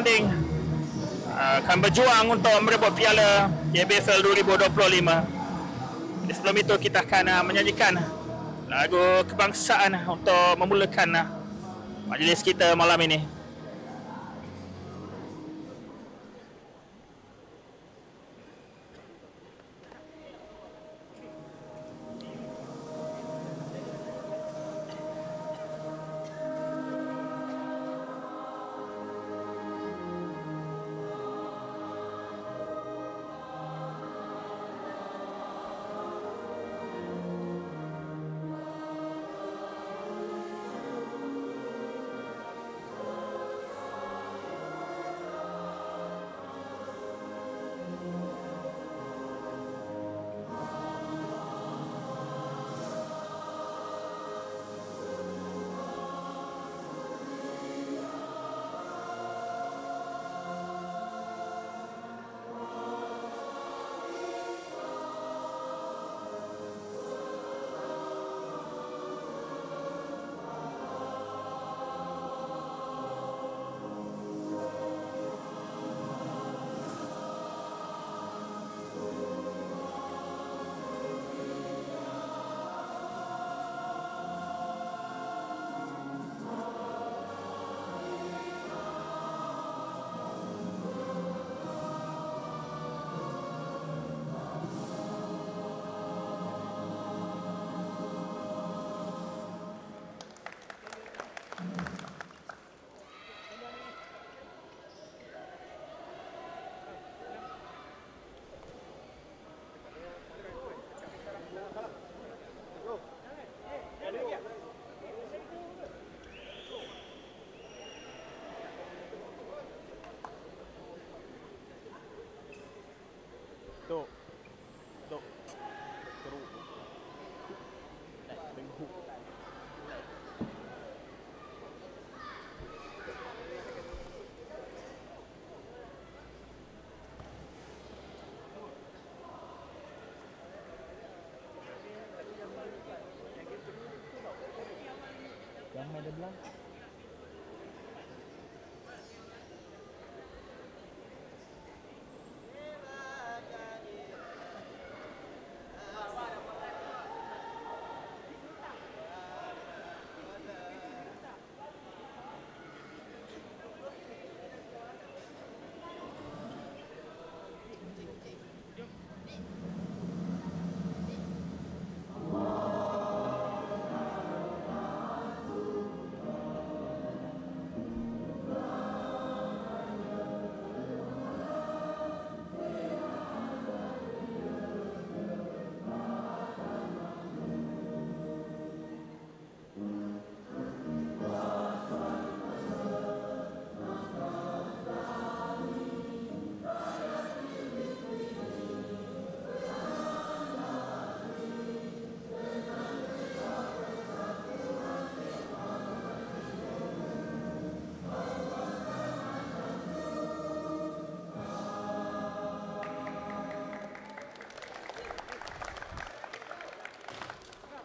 bertanding akan berjuang untuk merebut piala KBFL 2025. Jadi sebelum itu kita akan menyanyikan lagu kebangsaan untuk memulakan majlis kita malam ini. Ramai dia bilang.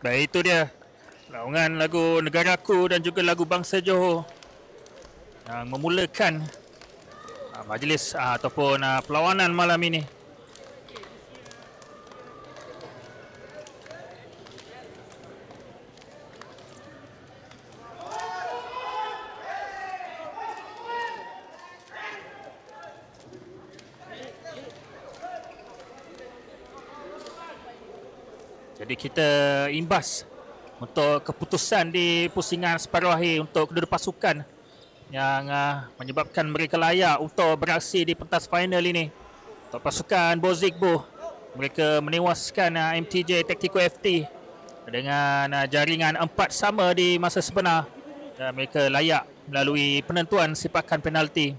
Baik, itu dia laungan lagu Negaraku dan juga lagu Bangsa Johor yang memulakan majlis ataupun perlawanan malam ini. Jadi kita imbas untuk keputusan di pusingan separuh akhir untuk kedua pasukan yang menyebabkan mereka layak untuk beraksi di pentas final ini. Untuk pasukan Bozikbo, mereka menewaskan MTJ Tactical FT dengan jaringan 4 sama di masa sebenar dan mereka layak melalui penentuan sepakan penalti.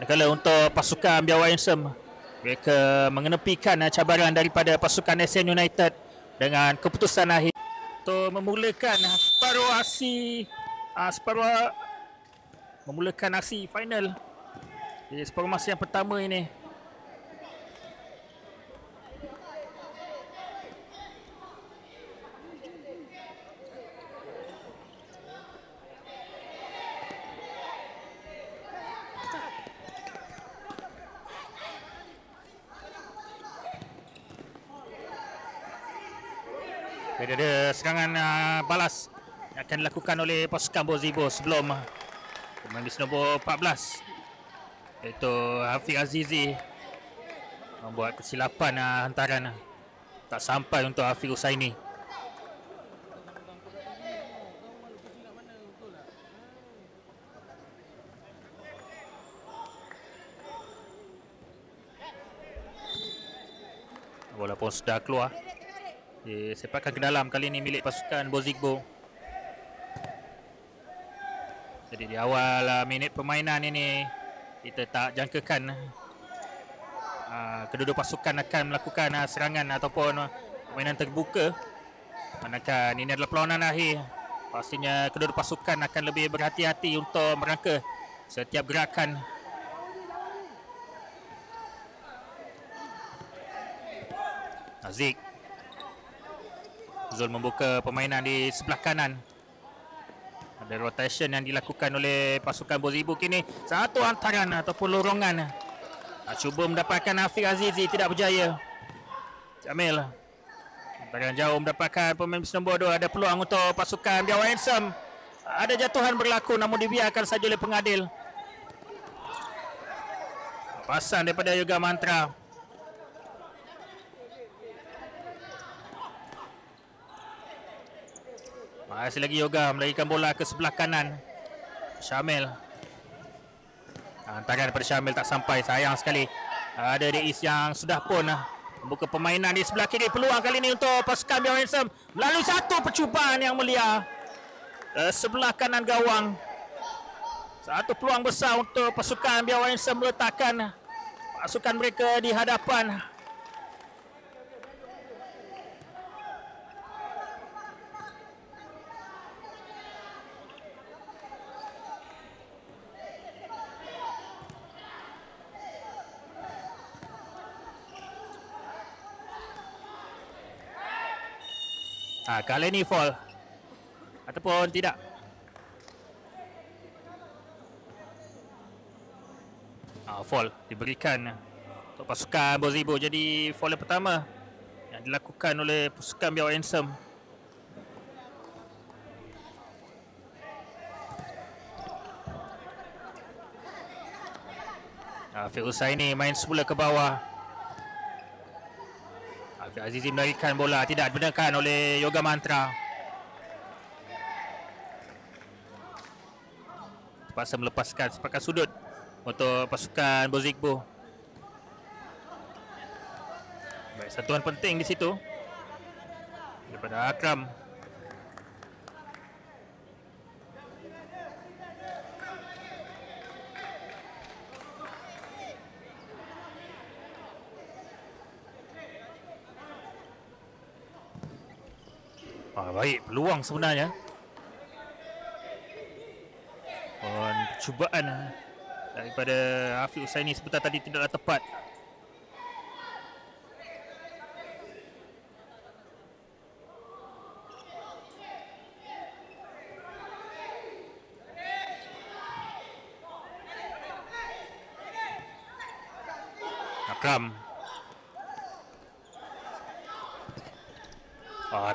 Manakala untuk pasukan Biawak Ensem, mereka mengenepikan cabaran daripada pasukan SN United dengan keputusan akhir untuk memulakan memulakan aksi final di separuh masa yang pertama ini. Ada serangan balas yang akan dilakukan oleh pasukan Bozibo sebelum pemain di nombor 14 iaitu Hafiz Azizi membuat kesilapan hantaran tak sampai untuk Hafiz Husaini. Bola pun sudah keluar. Sepakan ke dalam kali ini milik pasukan Bozigbo. Jadi di awal minit permainan ini kita tak jangkakan kedua-dua pasukan akan melakukan serangan ataupun permainan terbuka. Manakala ini adalah perlawanan akhir, pastinya kedua-dua pasukan akan lebih berhati-hati untuk merangka setiap gerakan. Aziz Zul membuka permainan di sebelah kanan. Ada rotation yang dilakukan oleh pasukan Bozibo kini. Satu hantaran ataupun lorongan. Cuba mendapatkan Hafiz Azizi, tidak berjaya. Jamil hantaran jauh mendapatkan pemain nombor 2. Ada peluang untuk pasukan Biawak Handsome. Ada jatuhan berlaku namun dibiarkan saja oleh pengadil. Pasan daripada Yoga Mantra. Masih lagi Yoga melarikan bola ke sebelah kanan. Syamil. Hantaran daripada Syamil tak sampai, sayang sekali. Ada Reis yang sudah pun membuka permainan di sebelah kiri. Peluang kali ini untuk pasukan Biawak Handsome melalui satu percubaan yang mulia ke sebelah kanan gawang. Satu peluang besar untuk pasukan Biawak Handsome meletakkan pasukan mereka di hadapan. Kali ini fall ataupun tidak. Fall diberikan untuk pasukan Bozibo. Jadi fall yang pertama yang dilakukan oleh pasukan Biawak Handsome. Hafiz Husaini main semula ke bawah. Hafiz Azizi melarikan bola, tidak dibenarkan oleh Yoga Mantra. Terpaksa melepaskan sepakan sudut untuk pasukan Bozigbo. Baik, sentuhan penting di situ daripada Akram. Baik, peluang sebenarnya. Percubaan daripada Hafiz Husaini sebentar tadi tidaklah tepat. Akram.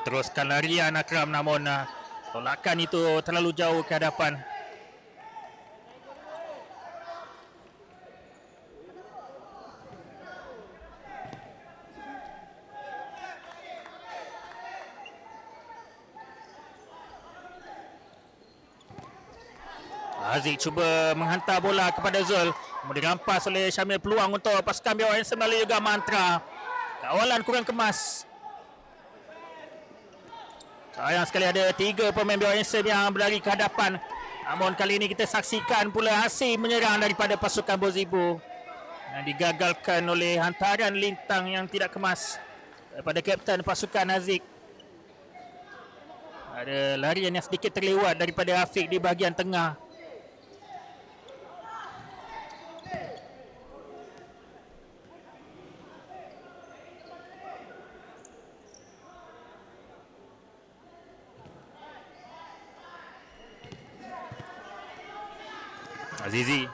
Teruskan larian Akram, namun tolakan itu terlalu jauh ke hadapan. Aziz cuba menghantar bola kepada Zul, kemudian dirampas oleh Syamil. Peluang untuk pasukan Biawak Handsome melalui Yoga Mantra. Kawalan kurang kemas. Sayang sekali ada 3 pemain Biawak Handsome yang berlari ke hadapan. Namun kali ini kita saksikan pula hasil menyerang daripada pasukan Bozibo yang digagalkan oleh hantaran lintang yang tidak kemas daripada kapten pasukan Aziz. Ada larian yang sedikit terlewat daripada Hafiz di bahagian tengah. Azizi.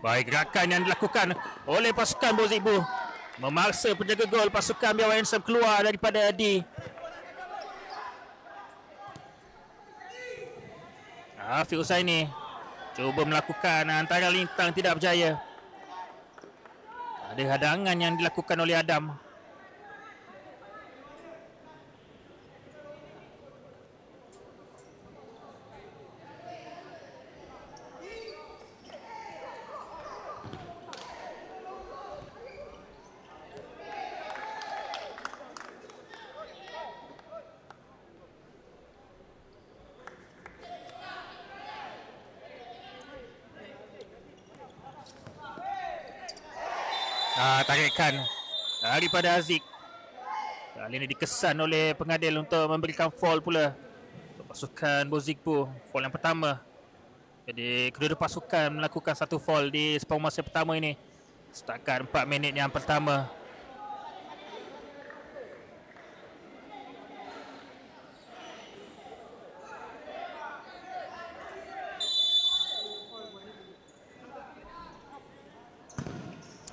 Baik, gerakan yang dilakukan oleh pasukan Bozikbu memaksa penjaga gol pasukan Biawak Handsome keluar daripada D. Afiq Husaini cuba melakukan antara lintang, tidak berjaya. Ada hadangan yang dilakukan oleh Adam. Tarikan daripada Aziz. Kali ini dikesan oleh pengadil untuk memberikan foul pula untuk pasukan Bozikbu. Foul yang pertama. Jadi kedua-dua pasukan melakukan satu foul di separuh masa pertama ini. Setakat 4 minit yang pertama.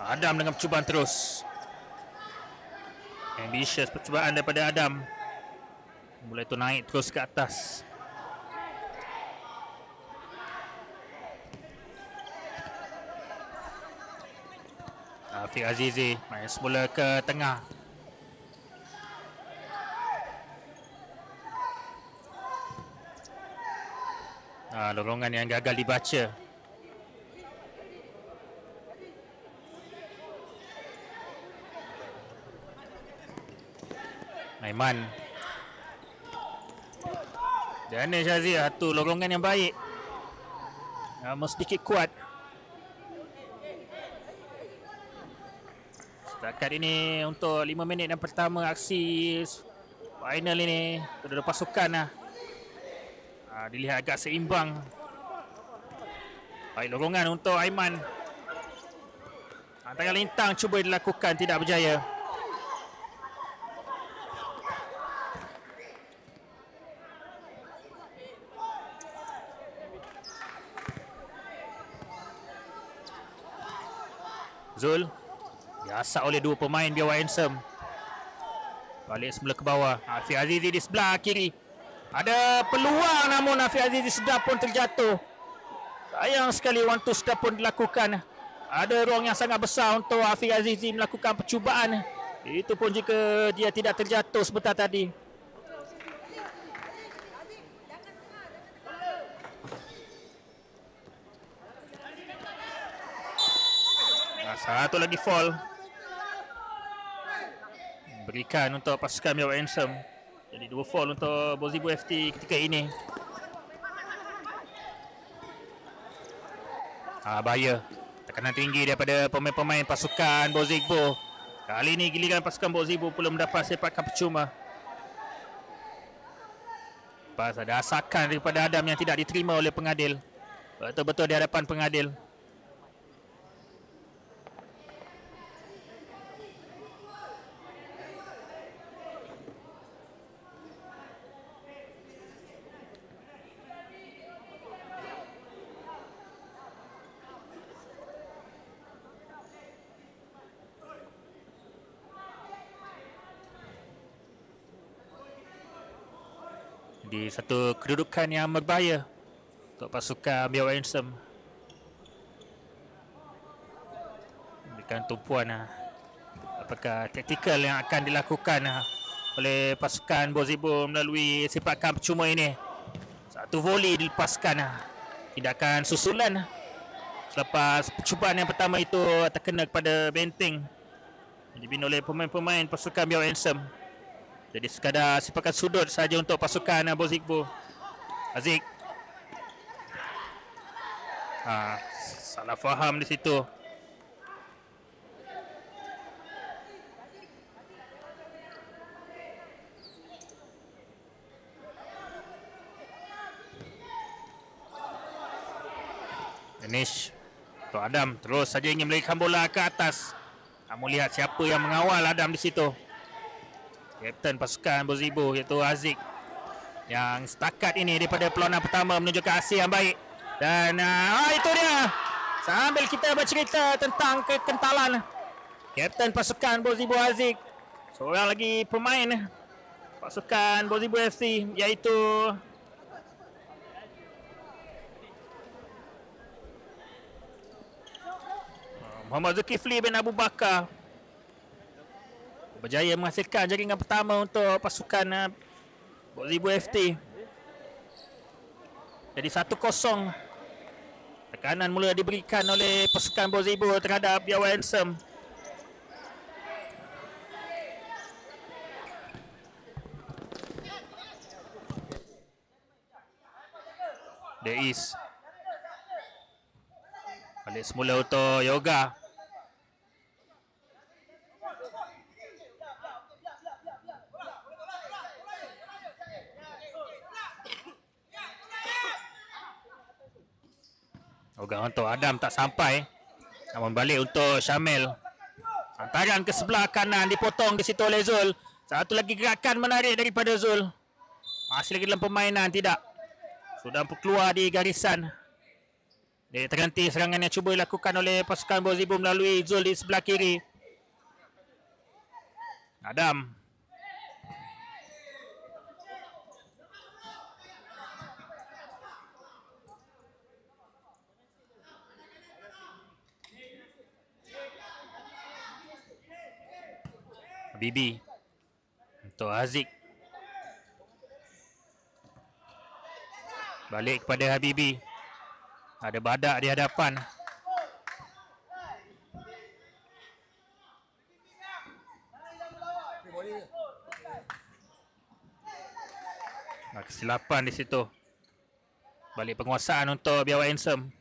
Adam dengan percubaan terus. Ambitious percubaan daripada Adam. Mulai tu naik terus ke atas. Afiq Azizi main semula ke tengah. Lorongan yang gagal dibaca. Aiman. Danish Aziz, satu lorongan yang baik. Namun sedikit kuat. Setakat ini untuk 5 minit yang pertama aksi final ini, kedua pasukan dilihat agak seimbang. Baik lorongan untuk Aiman. Antara lintang cuba dilakukan, tidak berjaya. Zul diasak oleh dua pemain Biawak Handsome. Balik semula ke bawah. Afiq Azizi di sebelah kiri. Ada peluang, namun Afiq Azizi sudah pun terjatuh. Sayang sekali one two sudah pun dilakukan. Ada ruang yang sangat besar untuk Afiq Azizi melakukan percubaan. Itu pun jika dia tidak terjatuh sebentar tadi. Satu lagi foul berikan untuk pasukan Biawak Handsome. Jadi 2 foul untuk Bozikbu FT ketika ini. Bahaya. Tekanan tinggi daripada pemain-pemain pasukan Bozikbu. Kali ini giliran pasukan Bozikbu pula mendapat sepakan percuma. Pas ada asakan daripada Adam yang tidak diterima oleh pengadil. Betul-betul di hadapan pengadil. Di satu kedudukan yang berbahaya untuk pasukan Biawak Handsome. Berikan tumpuan apakah taktikal yang akan dilakukan oleh pasukan Bozikbu melalui sepakan percuma ini. Satu volley dilepaskan. Tindakan susulan selepas percubaan yang pertama itu terkena kepada benteng, dibina oleh pemain-pemain pasukan Biawak Handsome. Jadi sekadar sepakan sudut saja untuk pasukan Bozikbu. Aziz. Salah faham di situ. Danish. Tok Adam terus saja ingin melarikan bola ke atas. Kamu lihat siapa yang mengawal Adam di situ. Kapten pasukan Bozikbu iaitu Aziz, yang setakat ini daripada perlawanan pertama menunjukkan hasil yang baik. Dan itu dia, Sambil kita bercerita tentang kekentalan kapten pasukan Bozibu Haziq, seorang lagi pemain pasukan Bozibu FC, iaitu Muhammad Zulkifli bin Abu Bakar, berjaya menghasilkan jaringan pertama untuk pasukan Bozibu FC. Jadi 1-0. Tekanan mula diberikan oleh pasukan Bozibu terhadap Biawak Handsome. Deis balik semula untuk Yoga. Yoga untuk Adam tak sampai. Namun balik untuk Syamil. Hantaran ke sebelah kanan dipotong di situ oleh Zul. Satu lagi gerakan menarik daripada Zul. Masih lagi dalam permainan, tidak. Sudah keluar di garisan. Jadi terhenti serangan yang cuba dilakukan oleh pasukan Bozibu melalui Zul di sebelah kiri. Adam. Habibi untuk Haziq. Balik kepada Habibi. Ada Badak di hadapan. Kesilapan di situ. Balik penguasaan untuk Biawak Handsome.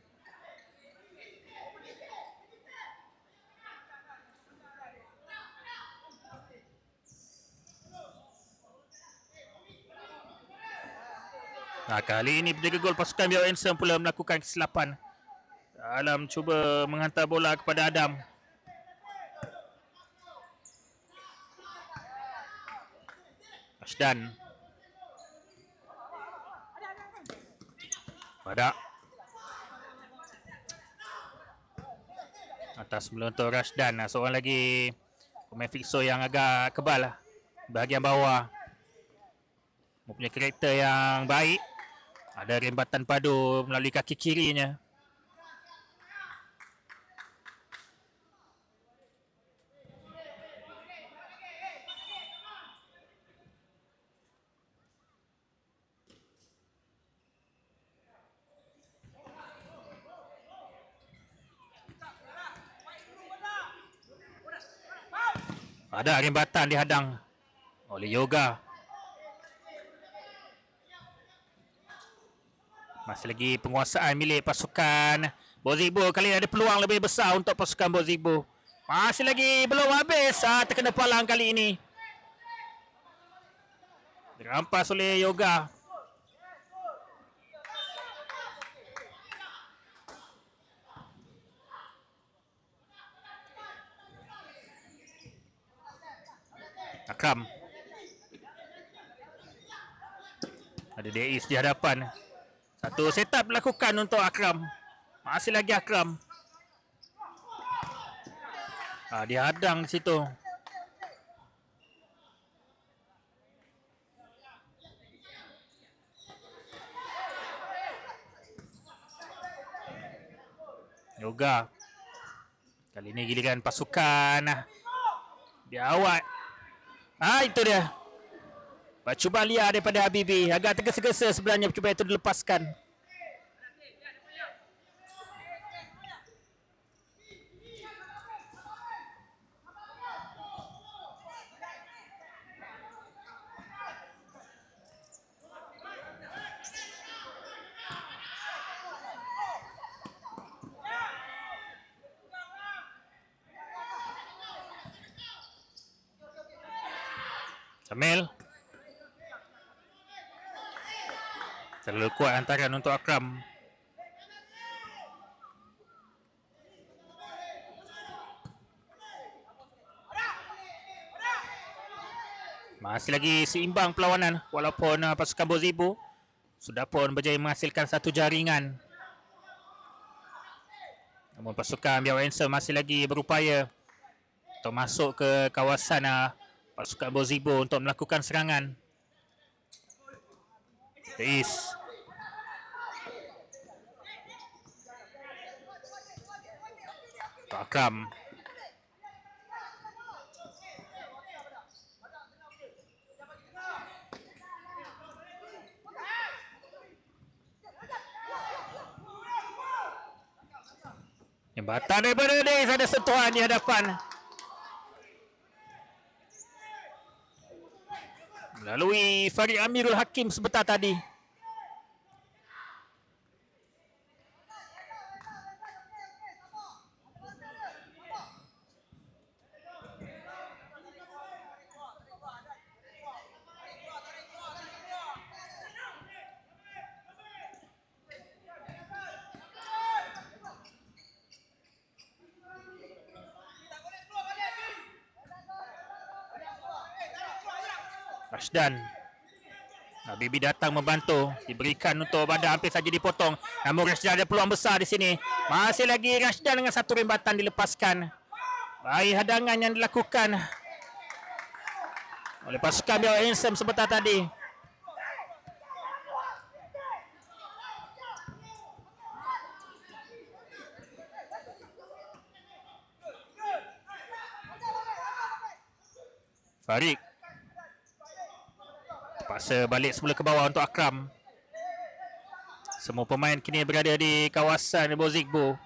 Kali ini penjaga gol pasukan Biawak Handsome pula melakukan kesilapan dalam cuba menghantar bola kepada Adam. Rashdan. Badak. Atas mula untuk Rashdan. Seorang lagi pemain fixo yang agak kebal bahagian bawah. Mempunyai karakter yang baik. Ada rembatan padu melalui kaki kirinya. Ada rembatan dihadang oleh Yoga. Masih lagi penguasaan milik pasukan Bozibu. Kali ini ada peluang lebih besar untuk pasukan Bozibu. Masih lagi belum habis. Terkena palang kali ini. Dirampas oleh Yoga. Akram. Ada Deis di hadapan. Satu setup dilakukan untuk Akram. Masih lagi Akram. Dia hadang di situ. Yoga. Kali ini giliran pasukan Biawak. Itu dia. Cuba liar daripada Habibi. Agak tergesa-gesa sebenarnya cuba itu dilepaskan. Samil. Terlalu kuat hantaran untuk Akram. Masih lagi seimbang perlawanan walaupun pasukan Bozibu sudah pun berjaya menghasilkan satu jaringan. Namun pasukan Biawak Handsome masih lagi berupaya untuk masuk ke kawasan pasukan Bozibo untuk melakukan serangan. Reis. Akram. Jembatan daripada Reis, ada sentuhan di hadapan. Melalui Farid Amirul Hakim sebentar tadi. Rashdan. Bibi datang membantu. Diberikan untuk badan, hampir saja dipotong. Namun Rashdan ada peluang besar di sini. Masih lagi Rashdan dengan satu rembatan dilepaskan. Baik hadangan yang dilakukan oleh pasukan Biawak Handsome sebentar tadi. Farid terpaksa balik semula ke bawah untuk Akram. Semua pemain kini berada di kawasan Bozigbo.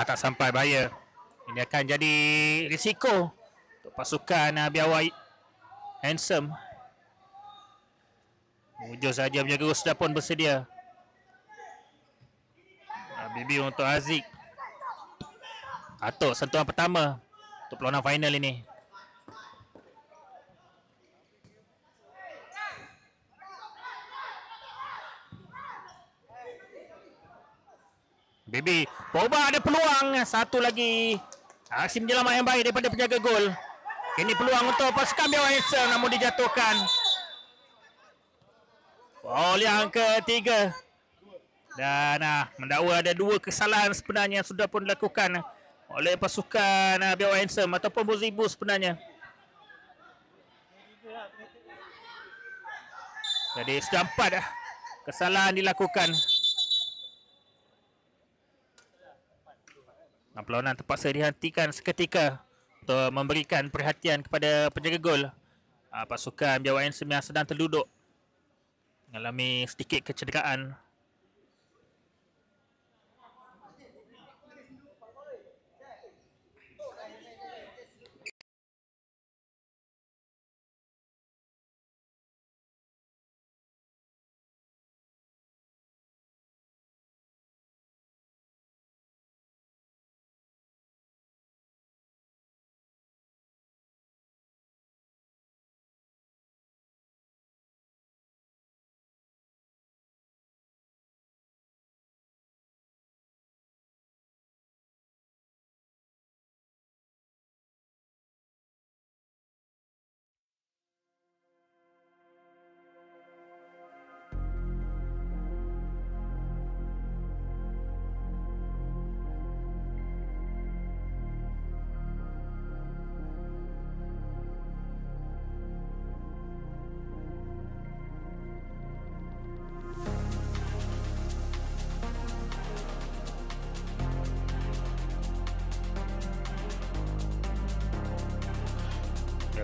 Tak sampai, bahaya. Ini akan jadi risiko untuk pasukan Biawak Handsome. Mujur saja penjaga sudah pun bersedia. Bibi untuk Aziz. Atuk sentuhan pertama untuk perlawanan final ini. Bibi, Boba ada peluang. Satu lagi aksi menyelamat yang baik daripada penjaga gol. Ini peluang untuk pasukan Biawak Handsome, namun dijatuhkan. Foul yang ketiga. Dan mendakwa ada dua kesalahan sebenarnya sudah pun dilakukan oleh pasukan Biawak Handsome ataupun Bozibus sebenarnya. Jadi sudah 4 kesalahan dilakukan. Perlawanan terpaksa dihentikan seketika untuk memberikan perhatian kepada penjaga gol pasukan Biawak Handsome yang sedang terduduk mengalami sedikit kecederaan.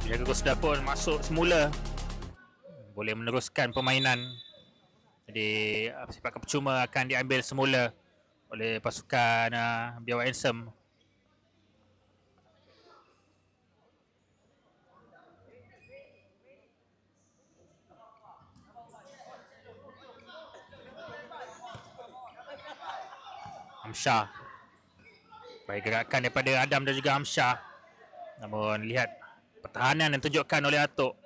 Penjaga gol sudah pun masuk semula, boleh meneruskan permainan. Jadi sepakan percuma akan diambil semula oleh pasukan Biawak Handsome. Hamsyah. Baik gerakan daripada Adam dan juga Hamsyah. Namun lihat pertahanan yang ditunjukkan oleh Atuk.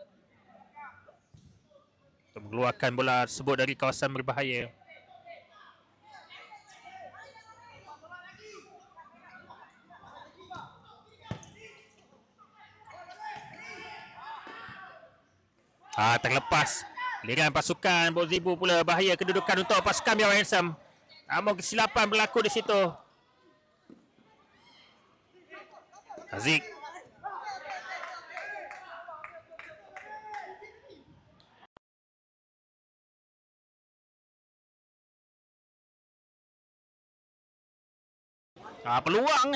untuk mengeluarkan bola tersebut dari kawasan berbahaya. Terlepas. Aliran pasukan Bozibu pula, bahaya kedudukan untuk pasukan Biawak Handsome. Namun kesilapan berlaku di situ. Haziq. Peluang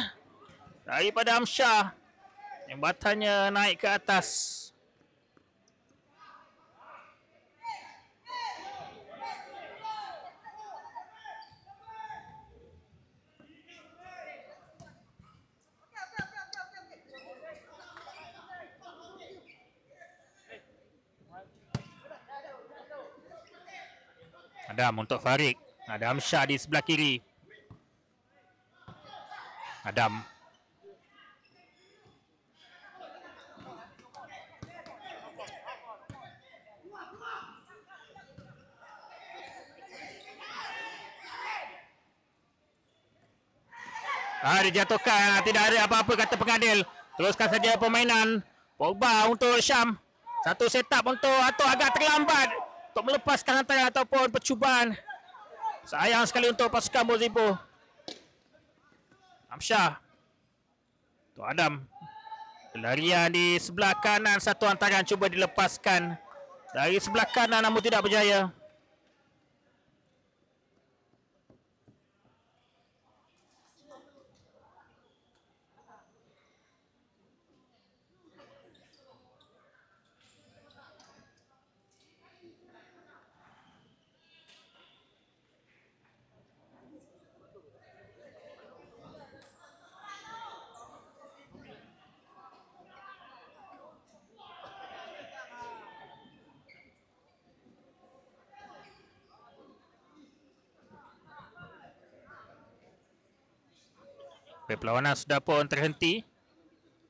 daripada Amsyah. Tembakannya naik ke atas. Adam untuk Farid. Ada Amsyah di sebelah kiri. Adam. Dijatuhkan. Tidak ada apa-apa kata pengadil. Teruskan saja permainan. Pogba untuk Syam. Satu setup untuk Atok agak terlambat untuk melepaskan hantaran ataupun percubaan. Sayang sekali untuk pasukan Bozibu. Amsyah. Untuk Adam. Pelarian di sebelah kanan. Satu hantaran cuba dilepaskan dari sebelah kanan namun tidak berjaya. Perlawanan sudah pun terhenti.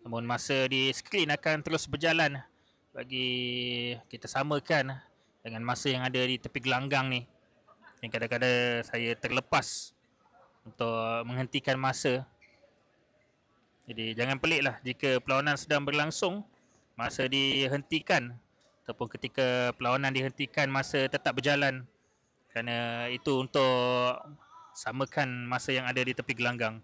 Namun masa di skrin akan terus berjalan bagi kita samakan dengan masa yang ada di tepi gelanggang ni. Yang kadang-kadang saya terlepas untuk menghentikan masa. Jadi jangan peliklah jika perlawanan sedang berlangsung, masa dihentikan, ataupun ketika perlawanan dihentikan masa tetap berjalan. Kerana itu untuk samakan masa yang ada di tepi gelanggang.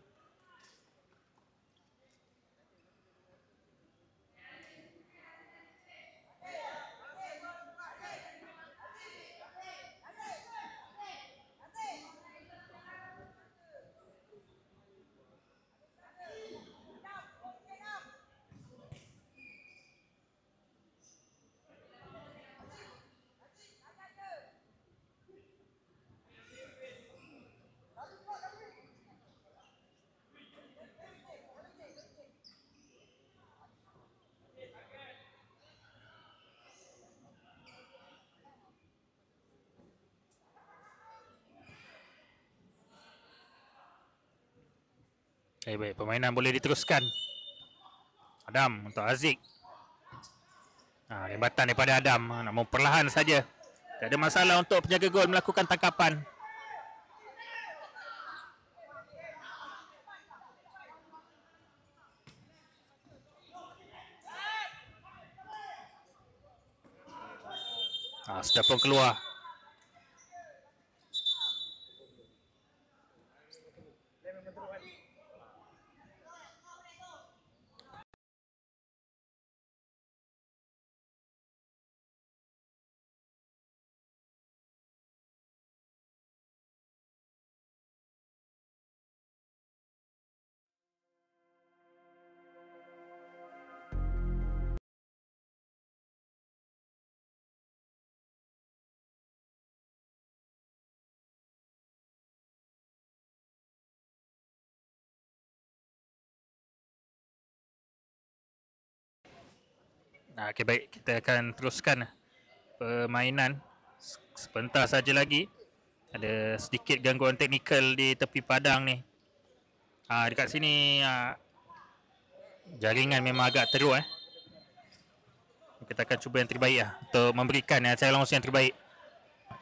Baik, permainan boleh diteruskan. Adam untuk Haziq. Lembatan daripada Adam, namun perlahan saja. Tak ada masalah untuk penjaga gol melakukan tangkapan. Sudah pun keluar. Okey, baik, kita akan teruskan permainan sebentar saja lagi. Ada sedikit gangguan teknikal di tepi padang ni. Dekat sini jaringan memang agak teruk Kita akan cuba yang terbaik lah untuk memberikan cara langsung yang terbaik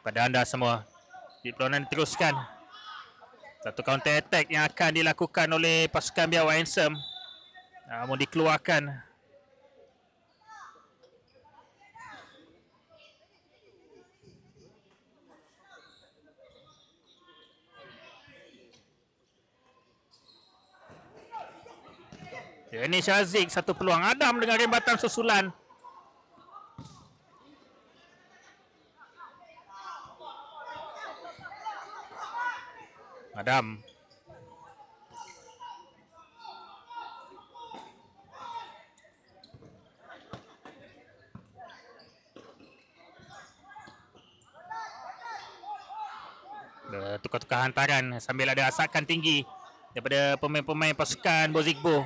pada anda semua. Perlawanan diteruskan. Satu counter attack yang akan dilakukan oleh pasukan Biawak Handsome. Namun dikeluarkan. Ini Syazik, satu peluang. Adam dengan rembatan susulan. Adam. Tukar-tukar hantaran sambil ada asakan tinggi daripada pemain-pemain pasukan Bozigbo.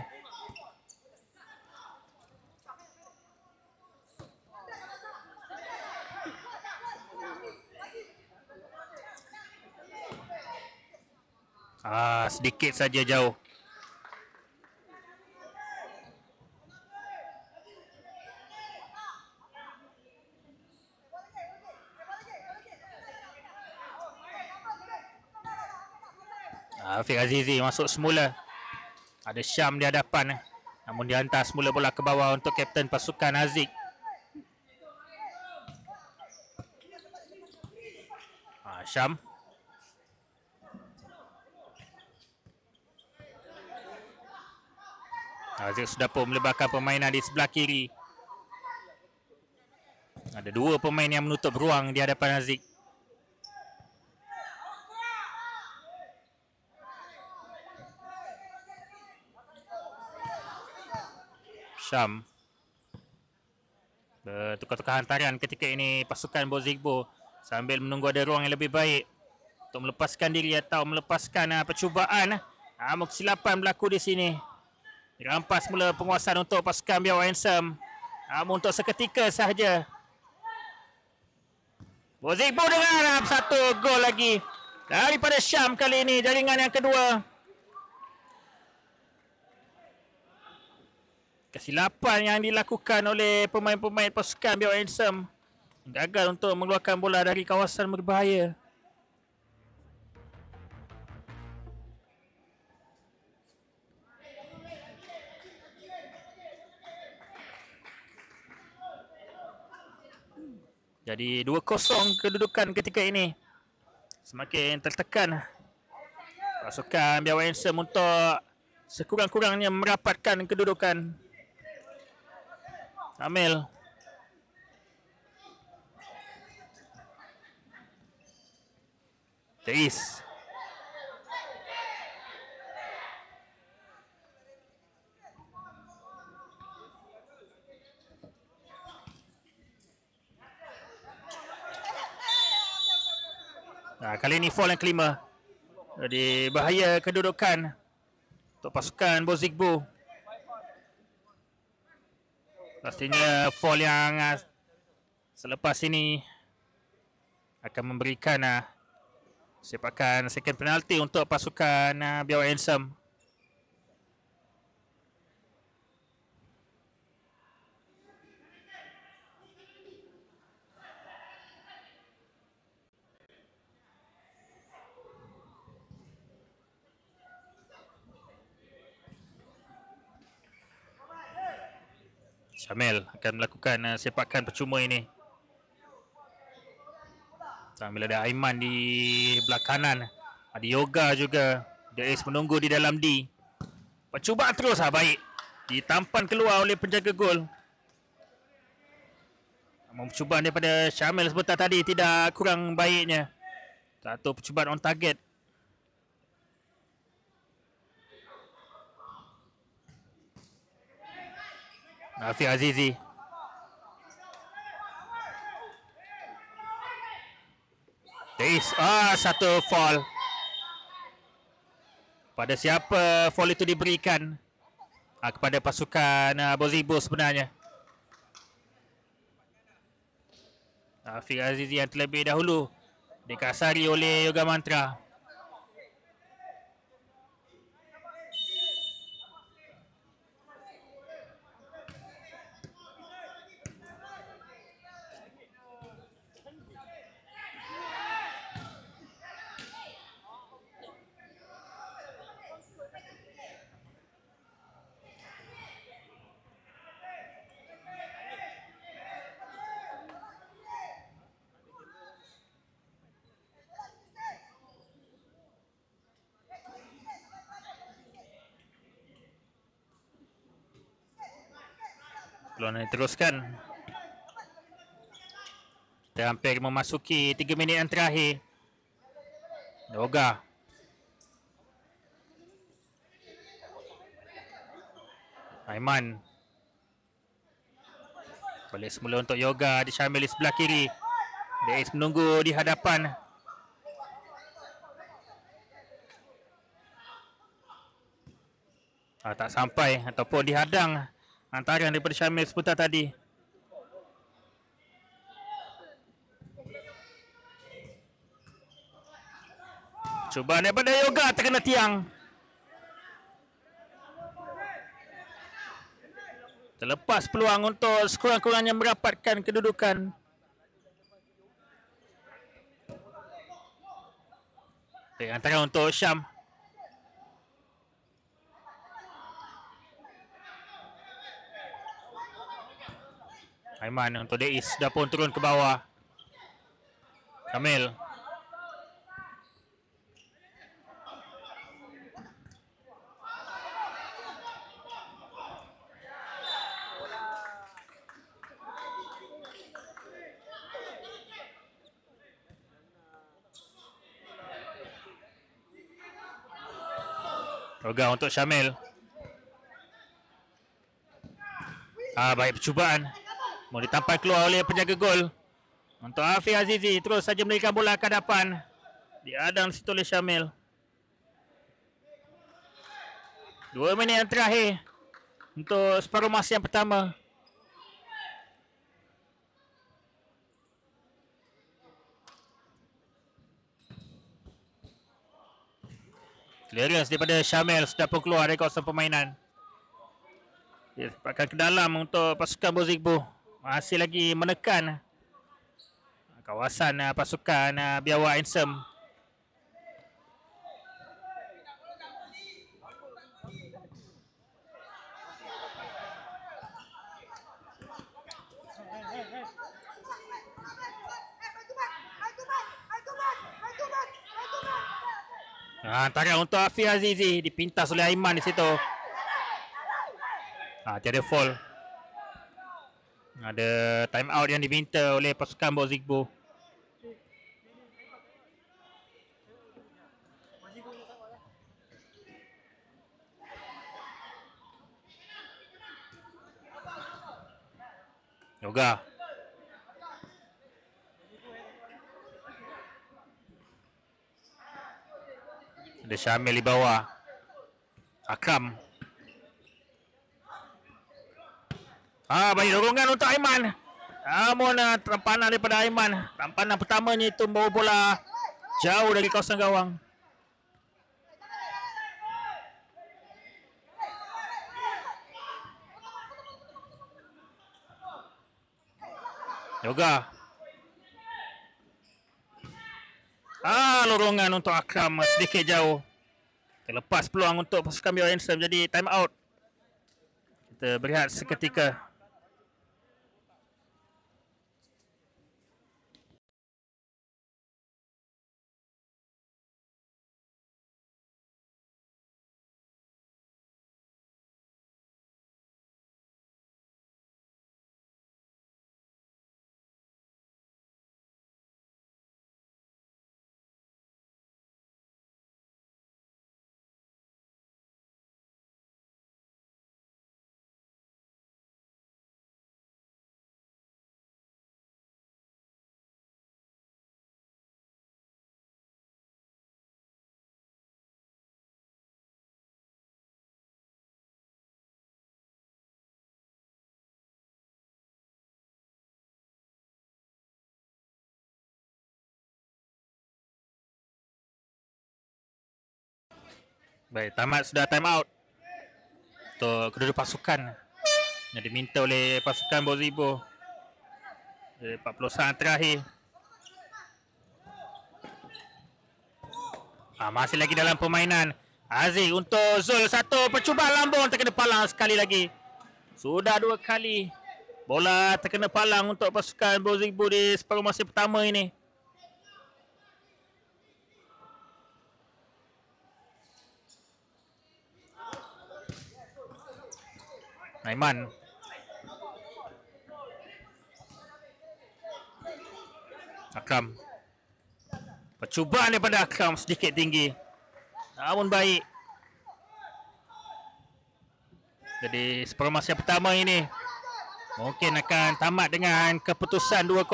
Sedikit saja jauh. Afiq Azizi masuk semula. Ada Syam di hadapan. Namun dihantar semula bola ke bawah untuk kapten pasukan Aziz. Syam. Aziz sudah pun melebarkan permainan di sebelah kiri. Ada dua pemain yang menutup ruang di hadapan Aziz. Syam. Bertukar-tukar hantaran ketika ini pasukan Bozigbo sambil menunggu ada ruang yang lebih baik untuk melepaskan diri atau melepaskan percubaan. Kesilapan berlaku di sini. Dirampas mula penguasaan untuk pasukan Biawak Handsome. Namun untuk seketika sahaja. Bozigbo dengan satu gol lagi daripada Syam kali ini, jaringan yang kedua. Kesilapan yang dilakukan oleh pemain-pemain pasukan Biawak Handsome gagal untuk mengeluarkan bola dari kawasan berbahaya. Jadi 2-0 kedudukan ketika ini. Semakin tertekan pasukan Biawak Handsome untuk sekurang-kurangnya merapatkan kedudukan. Amil. Teis. Kali ini foul yang kelima. Jadi bahaya kedudukan untuk pasukan Bozigbo. Pastinya foul yang selepas ini akan memberikan sepakan second penalti untuk pasukan Biawak Handsome. Syamil akan melakukan sepakan percuma ini. Sambil ada Aiman di belah kanan. Ada Yoga juga. Dais menunggu di dalam D. Percubaan terus baik. Ditampan keluar oleh penjaga gol. Percubaan daripada Syamil sebentar tadi tidak kurang baiknya. Satu percubaan on target. Afiq Azizi. Teis. Satu foul. Pada siapa foul itu diberikan? Kepada pasukan Bozigbo sebenarnya. Afiq Azizi yang terlebih dahulu dikasari oleh Yoga Mantra. Peluang diteruskan. Kita hampir memasuki 3 minit yang terakhir. Yoga. Aiman. Balik semula untuk Yoga. Di Syamil di sebelah kiri. Dais menunggu di hadapan. Tak sampai ataupun dihadang hantaran daripada Syamil sebentar tadi. Cubaan daripada Yoga terkena tiang. Terlepas peluang untuk sekurang-kurangnya merapatkan kedudukan. Hantaran untuk Syam. Aiman untuk Dais dah pun turun ke bawah. Kamil. Yoga untuk Syamil. Baik percubaan. Mau ditampai keluar oleh penjaga gol. Untuk Hafiz Azizi terus saja memberikan bola ke hadapan. Diadang situ oleh Syamil. 2 minit yang terakhir untuk separuh masa yang pertama. Clearance daripada Syamil sudah pun keluar dari kawasan permainan. Dia sempatkan ke dalam untuk pasukan Bozigbo. Masih lagi menekan kawasan pasukan Biawak Ensem. Hantaran untuk Hafiz Azizi dipintas oleh Aiman di situ. Tiada fall. Ada time out yang diminta oleh pasukan Bozigbo. Yoga. Ada Syamil di bawah. Akram. Baik dorongan untuk Aiman. Namun tempanan daripada Aiman. Tempanan pertamanya itu membawa bola jauh dari kawasan gawang. Yoga. Lorongan untuk Akram sedikit jauh. Terlepas peluang untuk pasukan Biawak Ensem jadi time out. Kita berehat seketika. Baik, tamat sudah time out untuk kedua pasukan yang diminta oleh pasukan Bozigbo. 40 saat terakhir. Masih lagi dalam permainan. Aziz untuk Zul. Satu percubaan lambung terkena palang sekali lagi. Sudah 2 kali bola terkena palang untuk pasukan Bozigbo di separuh masa pertama ini. Aiman. Akram. Percubaan daripada Akram sedikit tinggi. Namun baik. Jadi separuh masa yang pertama ini mungkin akan tamat dengan keputusan 2-0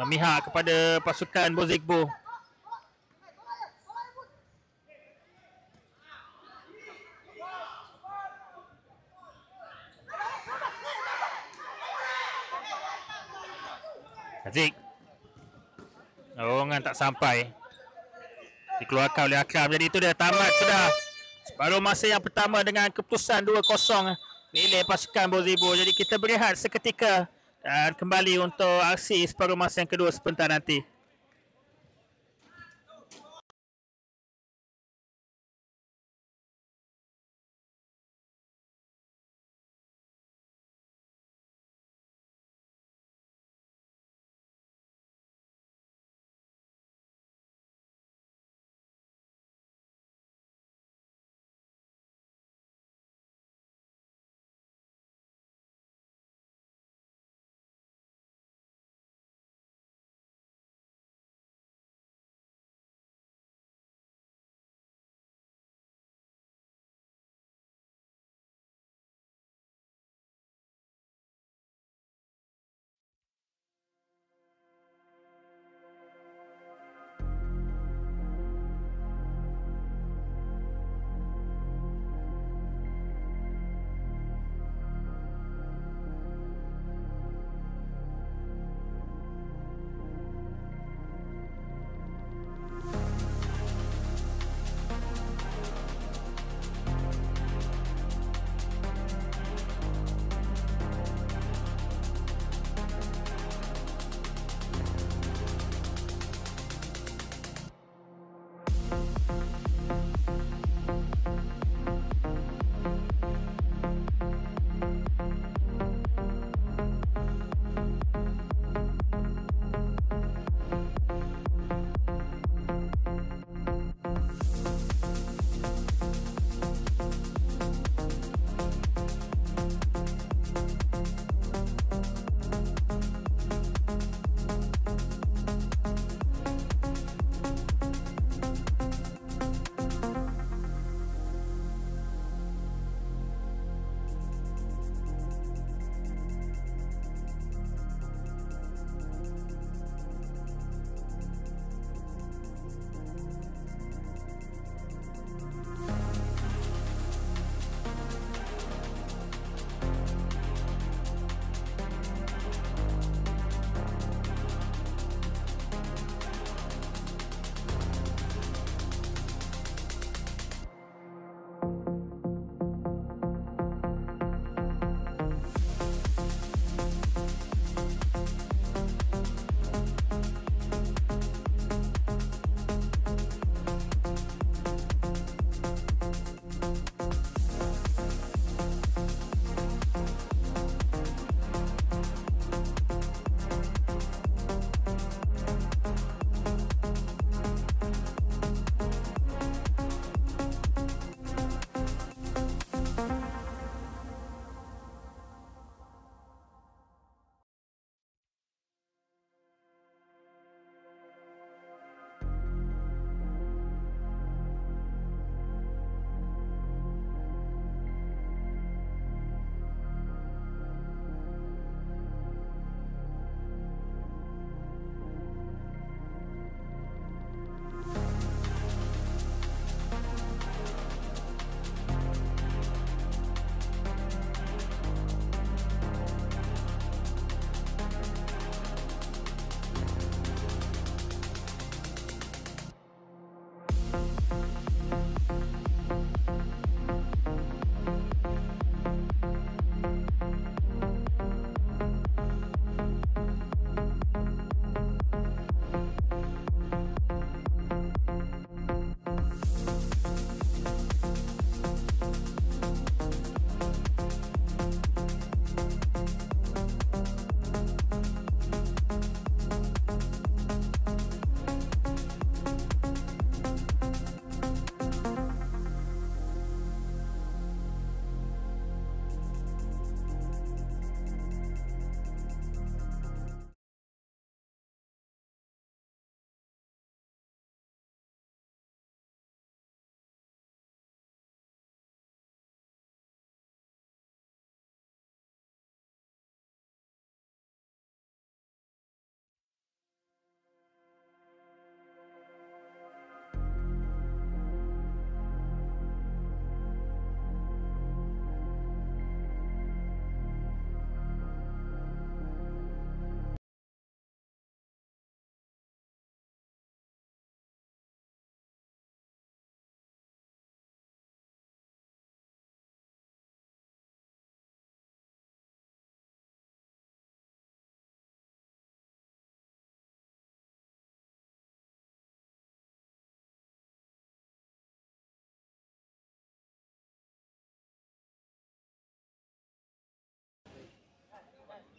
memihak kepada pasukan Bozigbo. Aziz. Dorongan tak sampai. Dikeluarkan oleh Akram. Jadi itu dia tamat sudah separuh masa yang pertama dengan keputusan 2-0 milik pasukan Bozigbo. Jadi kita berehat seketika dan kembali untuk aksi separuh masa yang kedua sebentar nanti.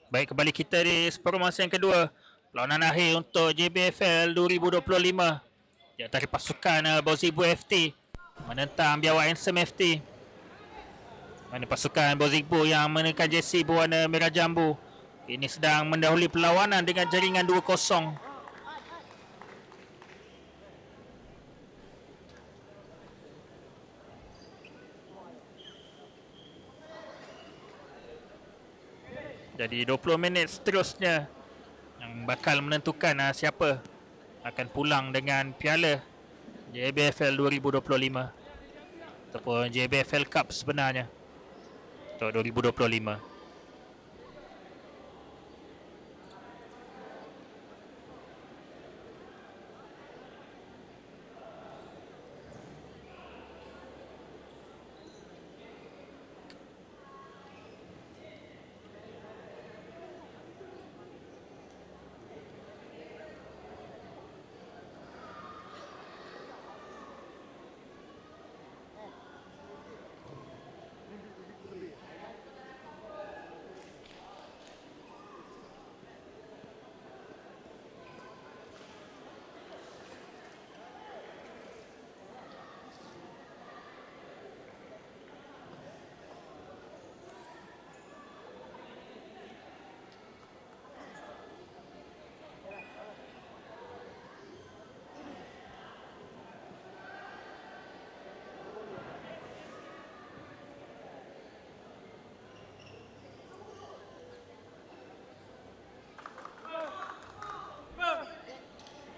Baik, kembali kita di separuh masa yang kedua. Perlawanan akhir untuk JBFL 2025 di antara pasukan Bozigbo FT menentang Biawak Ansem FT. Mana pasukan Bozigbo yang menekan jersey berwarna merah jambu ini sedang mendahului perlawanan dengan jaringan 2-0. Jadi 20 minit seterusnya yang bakal menentukan siapa akan pulang dengan piala JBFL 2025 ataupun JBFL Cup sebenarnya untuk 2025.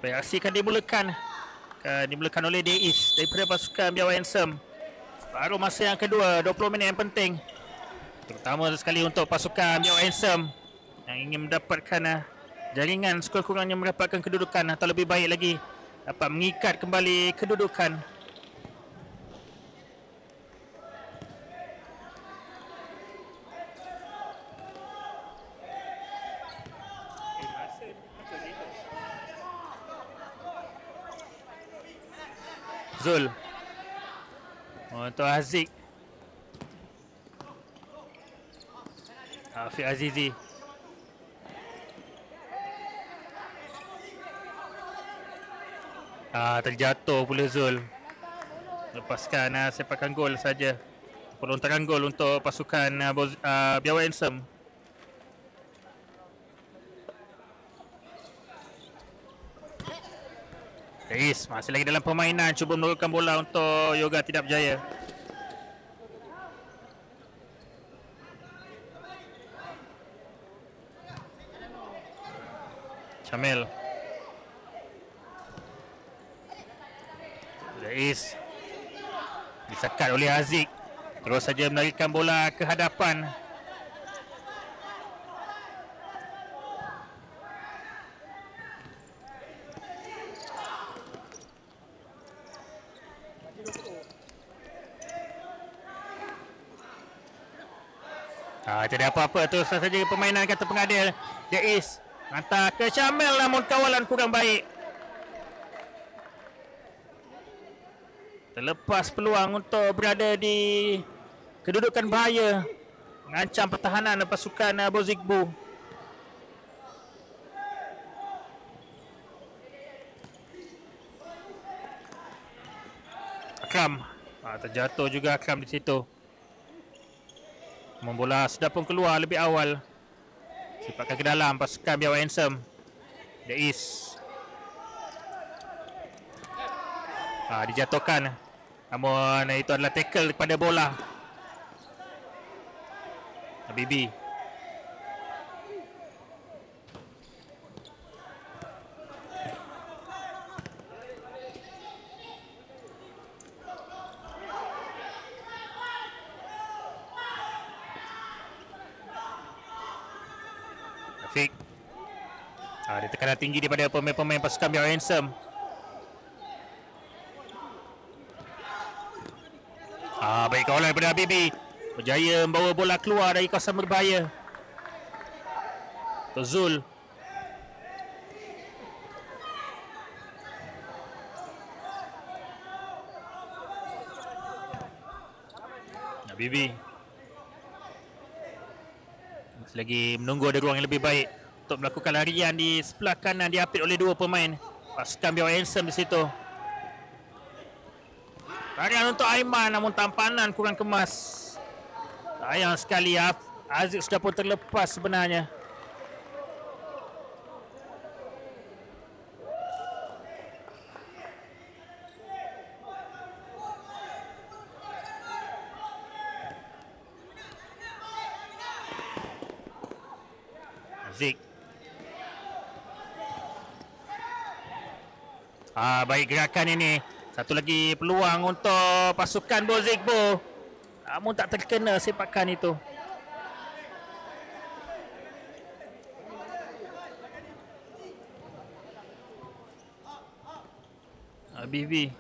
Baik, aksi akan dimulakan oleh Deiz daripada pasukan Biawak Ansem. Separuh masa yang kedua, 20 minit yang penting, terutama sekali untuk pasukan Biawak Ansem yang ingin mendapatkan jaringan sekurang-kurangnya mendapatkan kedudukan atau lebih baik lagi dapat mengikat kembali kedudukan. Zul untuk Aziz, Afiq Azizi. Terjatuh pula Zul. Lepaskan sepakan gol saja. Pelontaran gol untuk pasukan Biawak Ansem. Deiz masih lagi dalam permainan, cuba menurunkan bola untuk Yoga, tidak berjaya. Syamil. Deiz disekat oleh Aziz, terus saja menarikan bola ke hadapan. Tidak apa-apa, terus saja permainan kata pengadil. Deiz hantar ke Syamil, namun kawalan kurang baik. Terlepas peluang untuk berada di kedudukan bahaya, mengancam pertahanan pasukan Bozigbo. Akram, terjatuh juga Akram di situ. Membola sudah pun keluar lebih awal. Sipatkan ke dalam pasukan Biawak Ansem. Deiz. Dijatuhkan. Namun itu adalah tackle kepada bola. Habibi. Afiq. Ada tekanan tinggi daripada pemain-pemain pasukan Biawak Ansem. Baik kawalan daripada Habibi, berjaya membawa bola keluar dari kawasan berbahaya. Untuk Zul. Habibi Masih lagi menunggu ada ruang yang lebih baik untuk melakukan larian di sebelah kanan, diapit oleh dua pemain pasukan BYU Handsome di situ. Larian untuk Aiman namun tampanan kurang kemas. Sayang sekali, Aziz sudah pun terlepas sebenarnya. Aziz. Baik gerakan ini. Satu lagi peluang untuk pasukan Bozikbo. Namun tak terkena sepakan itu. Bibi.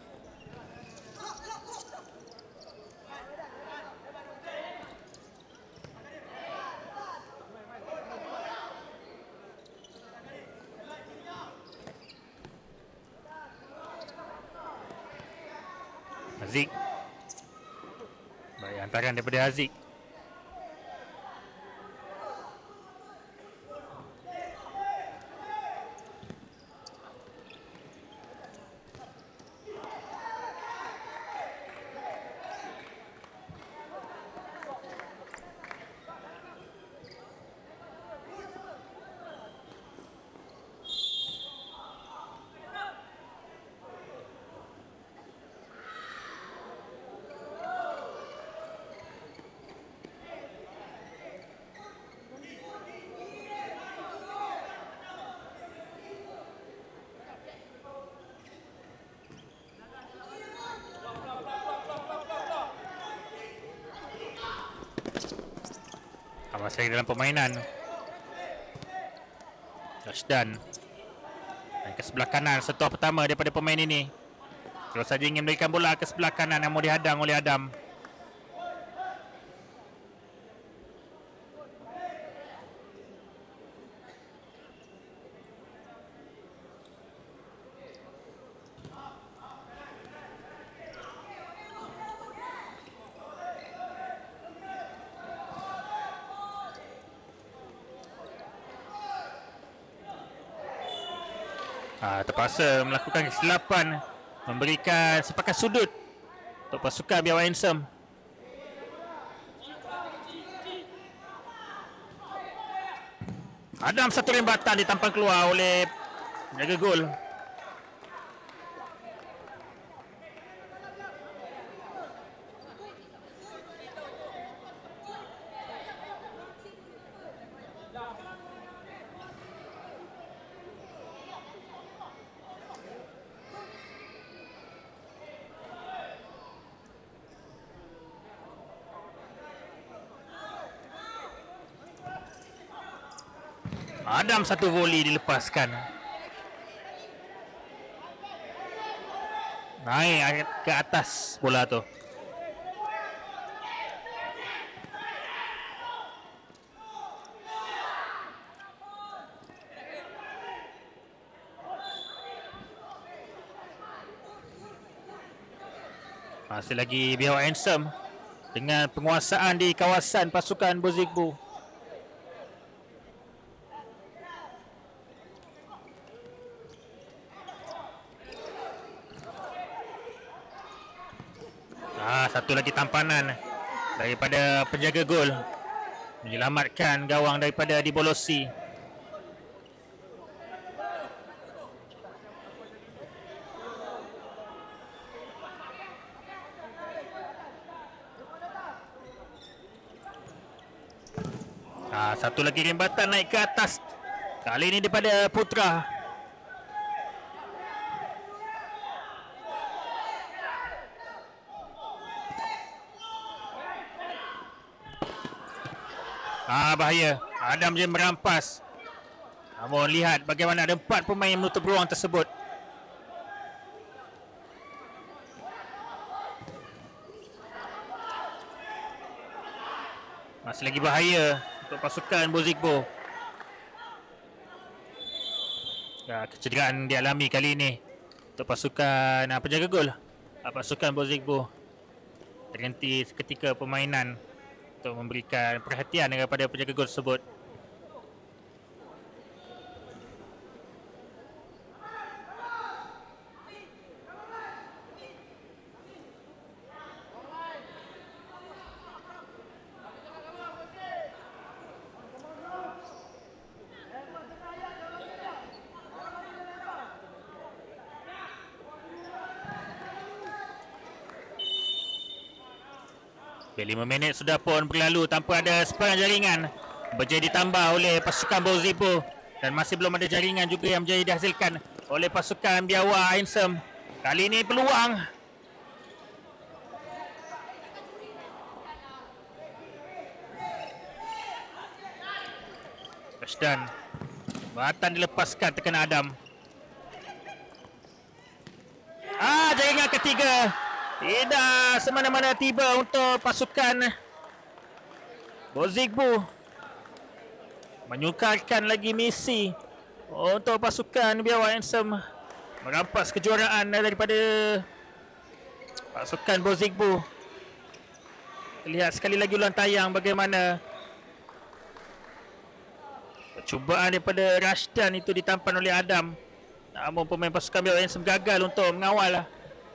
Aziz. Baik hantaran daripada Aziz. Masih lagi dalam permainan. Rashdan dan ke sebelah kanan, sentuhan pertama daripada pemain ini. Terus saja ingin memberikan bola ke sebelah kanan, namun dihadang oleh Adam. Terpaksa melakukan kesilapan, memberikan sepakan sudut untuk pasukan BYU Handsome. Adam satu rembatan ditampang keluar oleh penjaga gol. Adam satu volley dilepaskan. Naik ke atas bola tu. Masih lagi BYU Handsome dengan penguasaan di kawasan pasukan Bozikbo. Satu lagi tampanan daripada penjaga gol menyelamatkan gawang daripada dibolosi. Satu lagi rembatan naik ke atas. Kali ini daripada Putra. Bahaya. Adam je merampas. Namun lihat bagaimana ada 4 pemain yang menutup ruang tersebut. Masih lagi bahaya untuk pasukan Bozikbo. Kecederaan dialami kali ini untuk pasukan penjaga gol pasukan Bozikbo. Terhenti seketika permainan untuk memberikan perhatian kepada penjaga gol tersebut. 5 minit sudah pun berlalu tanpa ada separuh jaringan. Berjaya ditambah oleh pasukan Bozibo. Dan masih belum ada jaringan juga yang berjaya dihasilkan oleh pasukan Biawak Ainsem. Kali ini peluang. Rashdan. Batan dilepaskan terkena Adam. Jaringan ketiga. Tidak semana-mana tiba untuk pasukan Bozigbo. Menyukarkan lagi misi untuk pasukan Biawak Ainsem merampas kejuaraan daripada pasukan Bozigbo. Lihat sekali lagi ulang tayang bagaimana percubaan daripada Rashdan itu ditampan oleh Adam. Namun pemain pasukan Biawak Ainsem gagal untuk mengawal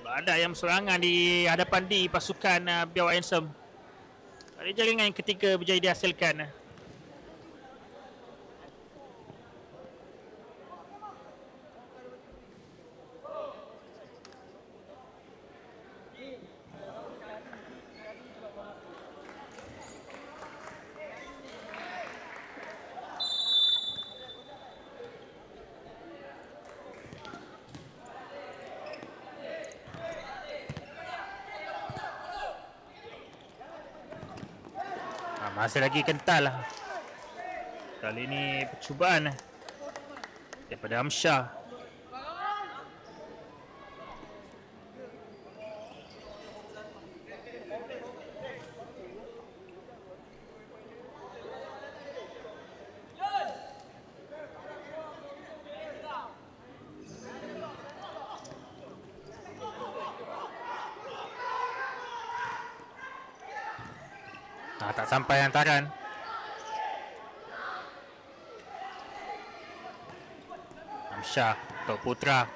badai yang serangan di hadapan di pasukan Biawak Ainsem. Ada jaringan yang ketiga berjaya dihasilkan. Masih lagi kental. Kali ini percubaan daripada Hamsyah. Tak sampai hantaran. Hamsyah untuk Putra.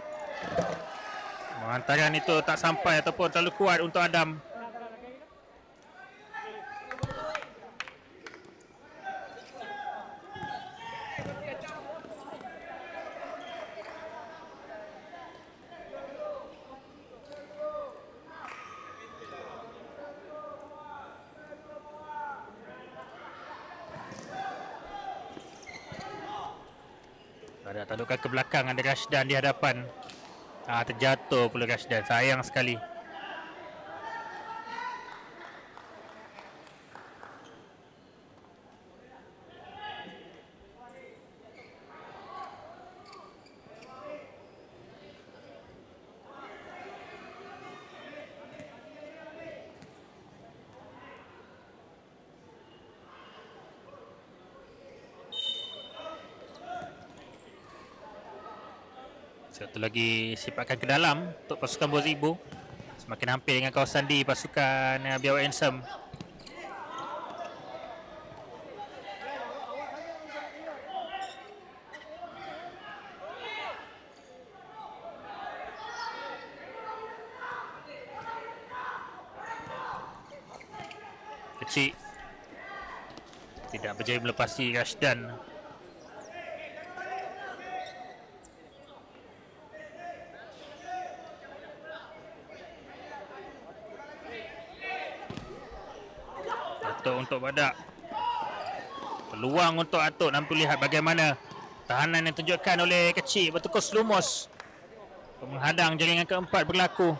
Hantaran itu tak sampai ataupun terlalu kuat untuk Adam. Ada tadukan ke belakang, ada Rashdan di hadapan. Terjatuh pula Rashdan. Sayang sekali. Satu lagi sipatkan ke dalam untuk pasukan Bozigbo. Semakin hampir dengan kawasan di pasukan Biawak Ainsem. Kecil tidak berjaya melepasi Rashdan. Untuk Badak. Peluang untuk Atuk. Nampak lihat bagaimana tahanan yang tunjukkan oleh Kecil Bertukos Lumos menghadang jaringan keempat berlaku.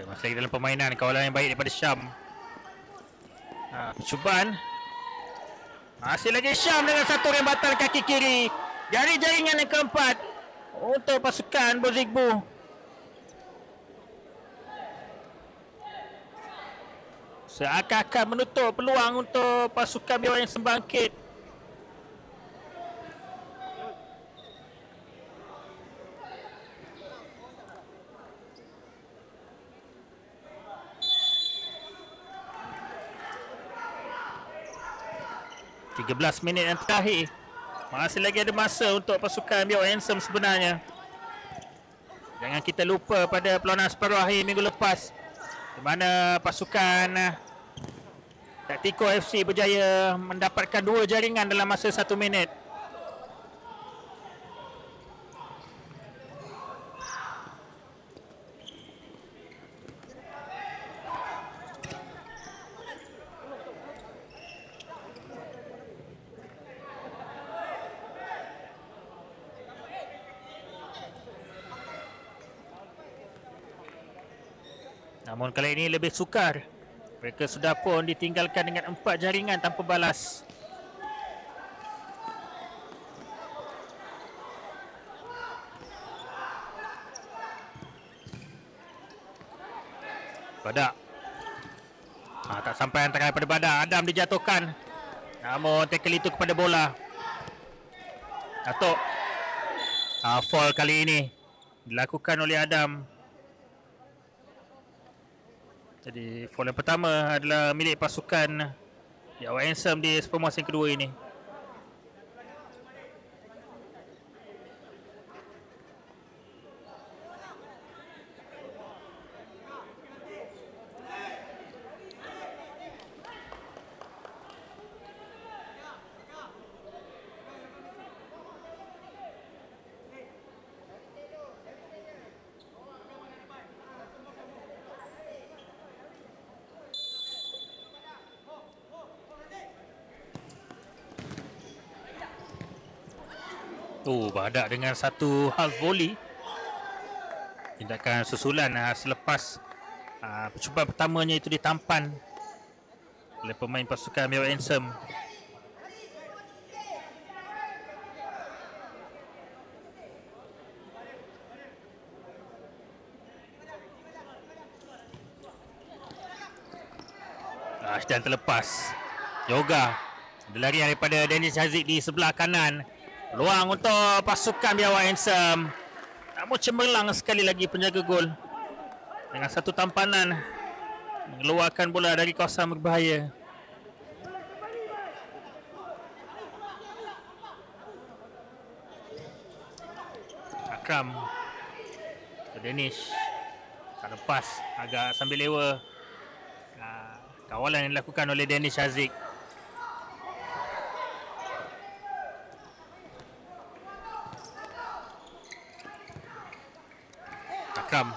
Masih lagi dalam permainan. Kawalan yang baik daripada Syam. Percubaan. Masih lagi Syam dengan satu rembatan kaki kiri. Dari jaringan yang keempat untuk pasukan Bozigbo. Seakan-akan menutup peluang untuk pasukan Biawak Ainsem bangkit. 13 minit yang terakhir. Masih lagi ada masa untuk pasukan Biawak Handsome sebenarnya. Jangan kita lupa pada perlawanan separuh akhir minggu lepas, di mana pasukan Taktiko FC berjaya mendapatkan 2 jaringan dalam masa 1 minit. Namun kali ini lebih sukar. Mereka sudah pun ditinggalkan dengan 4 jaringan tanpa balas. Badak. Tak sampai antara pada Badak. Adam dijatuhkan. Namun tackle itu kepada bola. Datuk. Foul kali ini dilakukan oleh Adam. Jadi foul yang pertama adalah milik pasukan Biawak Handsome di permuasan kedua ini. Badak dengan satu half volley. Tindakan susulan selepas percubaan pertamanya itu ditampan oleh pemain pasukan Biawak Handsome. Dan terlepas. Yoga. Ada larian daripada Dennis Haziq di sebelah kanan. Peluang untuk pasukan Biawak Handsome. Namun cemerlang sekali lagi penjaga gol dengan satu tampanan mengeluarkan bola dari kawasan berbahaya. Akram ke Danish. Tak lepas. Agak sambil lewa. Kawalan yang dilakukan oleh Danish Haziq. Akram.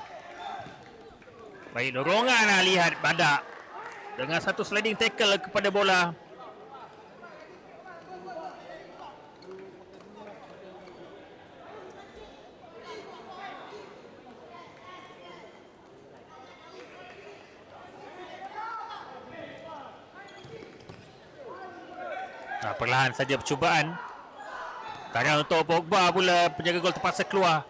Baik dorongan lihat Badak dengan satu sliding tackle kepada bola. Perlahan saja percubaan. Tarang untuk Pogba pula, penjaga gol terpaksa keluar.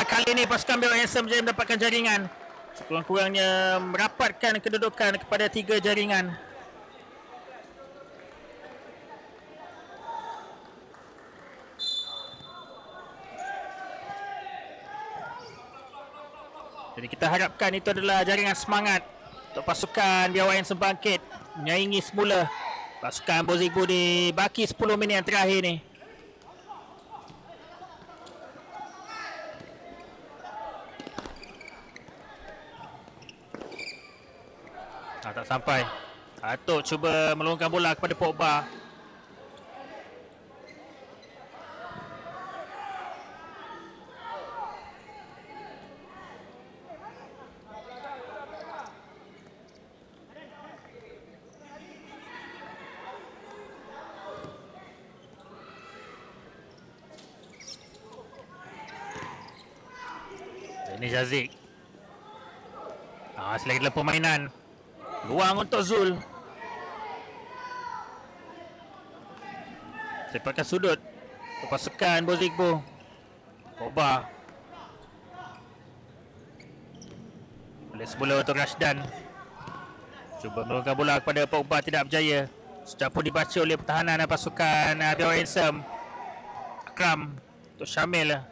Kali ini pasukan Biawak Handsome menjadi mendapatkan jaringan. Sekurang-kurangnya merapatkan kedudukan kepada 3 jaringan. Jadi kita harapkan itu adalah jaringan semangat untuk pasukan Biawak Handsome bangkit menyaingi semula pasukan Bozigbo di baki 10 minit yang terakhir ni. Tak sampai. Atuk cuba melonggarkan bola kepada Pogba. Ini Haziq. Selagi dalam permainan. Luang untuk Zul. Sepakan sudut untuk pasukan Bozigbo. Pogba. Boleh semula untuk Rashdan. Cuba menurunkan bola kepada Pogba, tidak berjaya. Sudah pun dibaca oleh pertahanan pasukan Biawak Handsome. Akram untuk Syamil.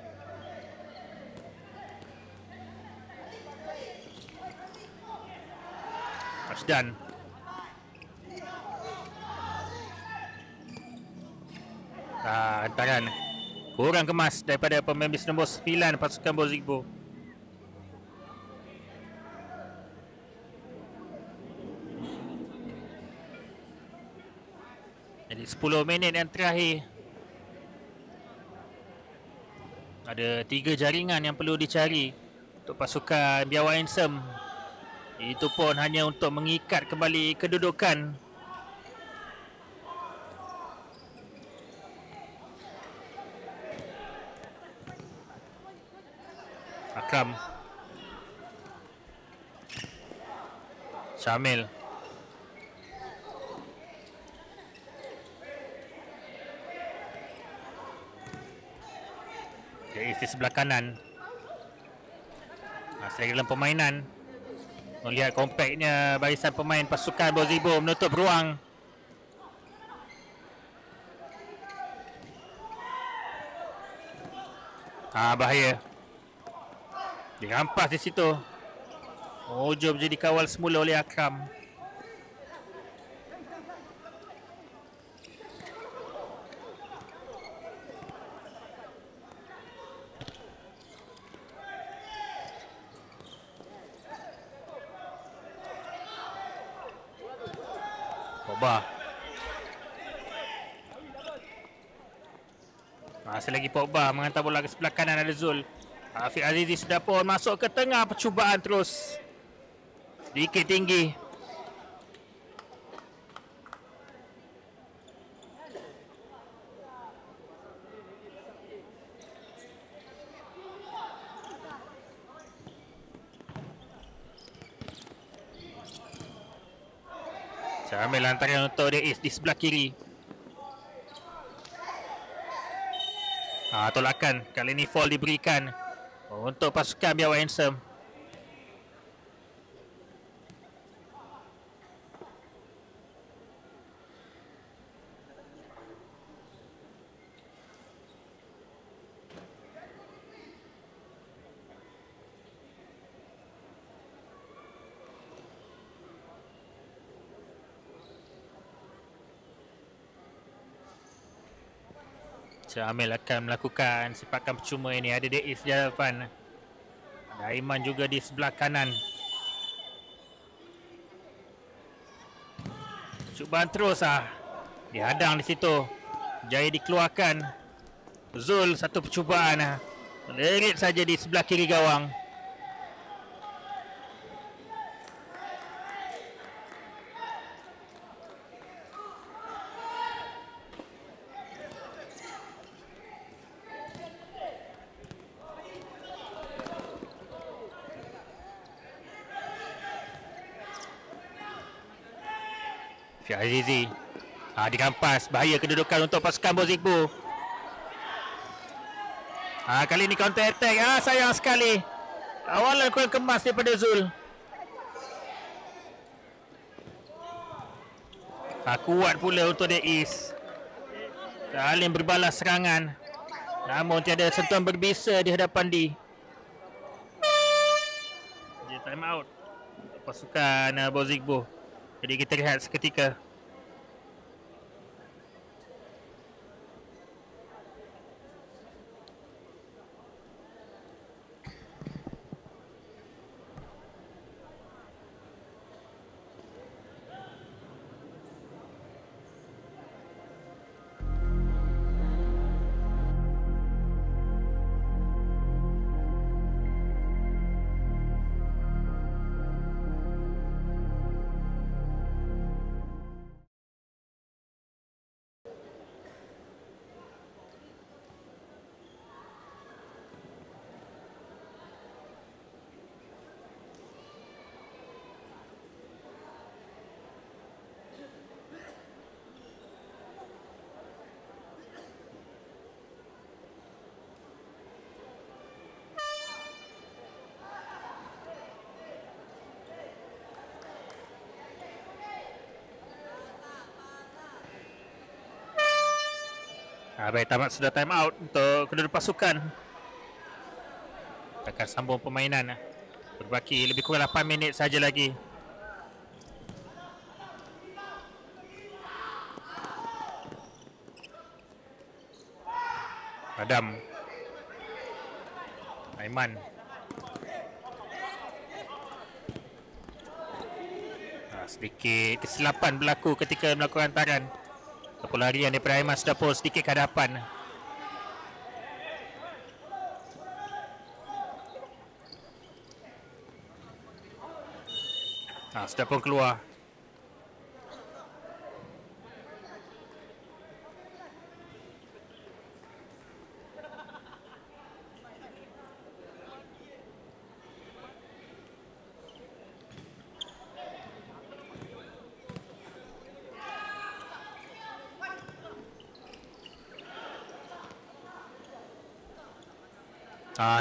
Touchdown. Hantaran kurang kemas daripada pemain base nombor 9 pasukan Bozigbo. Jadi 10 minit yang terakhir. Ada 3 jaringan yang perlu dicari untuk pasukan Biawak Handsome. Itu pun hanya untuk mengikat kembali kedudukan. Akram, Syamil, dia isi sebelah kanan. Masih dalam permainan. Melihat kompaknya barisan pemain pasukan Bozigbo menutup ruang. Bahaya. Dirampas di situ. Jom jadi kawal semula oleh Akram. Pogba. Masih lagi Pogba menghantar bola ke sebelah kanan, ada Zul. Afiq Azizi sudah pun masuk ke tengah, percubaan terus sedikit tinggi. Syamil hantaran untuk Deiz di sebelah kiri. Tolakan kali ini fall diberikan untuk pasukan Biawak Handsome. Syamil akan melakukan sepakan percuma ini. Ada Deiz di hadapan. Ada Aiman juga di sebelah kanan. Cubaan terus dihadang di situ. Jaya dikeluarkan. Zul satu percubaan. Melirit saja di sebelah kiri gawang. Afiq Azizi dikampas. Bahaya kedudukan untuk pasukan Bozigbo. Kali ini counter attack. Sayang sekali. Awalan kurang kemas daripada Zul. Kuat pula untuk Deiz. Saling berbalas serangan. Namun tiada sentuhan berbisa di hadapan di. Time out untuk pasukan Bozigbo. Jadi kita lihat seketika. Baik, tamat sudah time out untuk kedua pasukan. Kita akan sambung permainan. Berbaki lebih kurang 8 minit saja lagi. Adam. Aiman. Sedikit kesilapan berlaku ketika melakukan hantaran. Pelarian daripada Aiman sudah pun sedikit ke hadapan. Sudah pun keluar.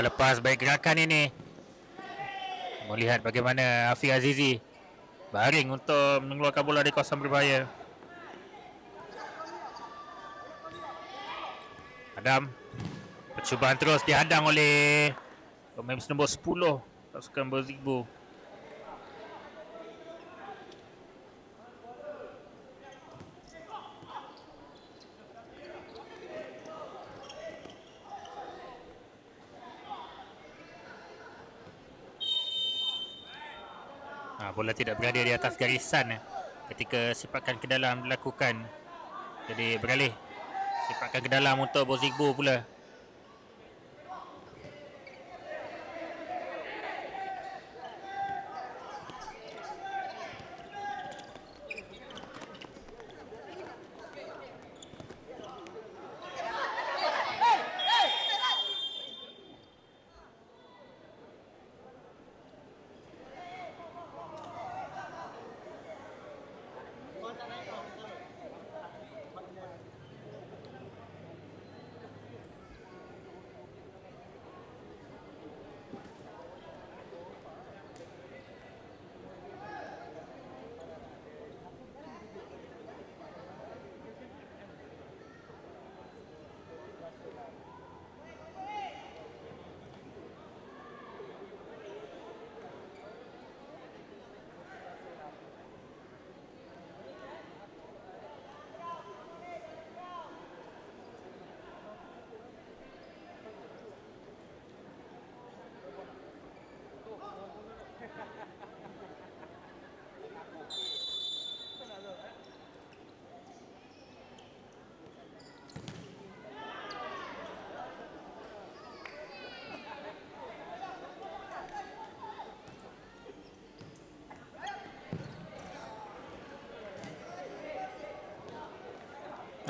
Lepas baik gerakan ini, melihat bagaimana Hafiz Azizi baring untuk mengeluarkan bola dari kawasan berbahaya. Adam, percubaan terus dihadang oleh pemain nombor 10 pasukan Bozigbo. Bola tidak berada di atas garisan ketika sepakan ke dalam dilakukan. Jadi beralih sepakan ke dalam untuk Bozigbo pula.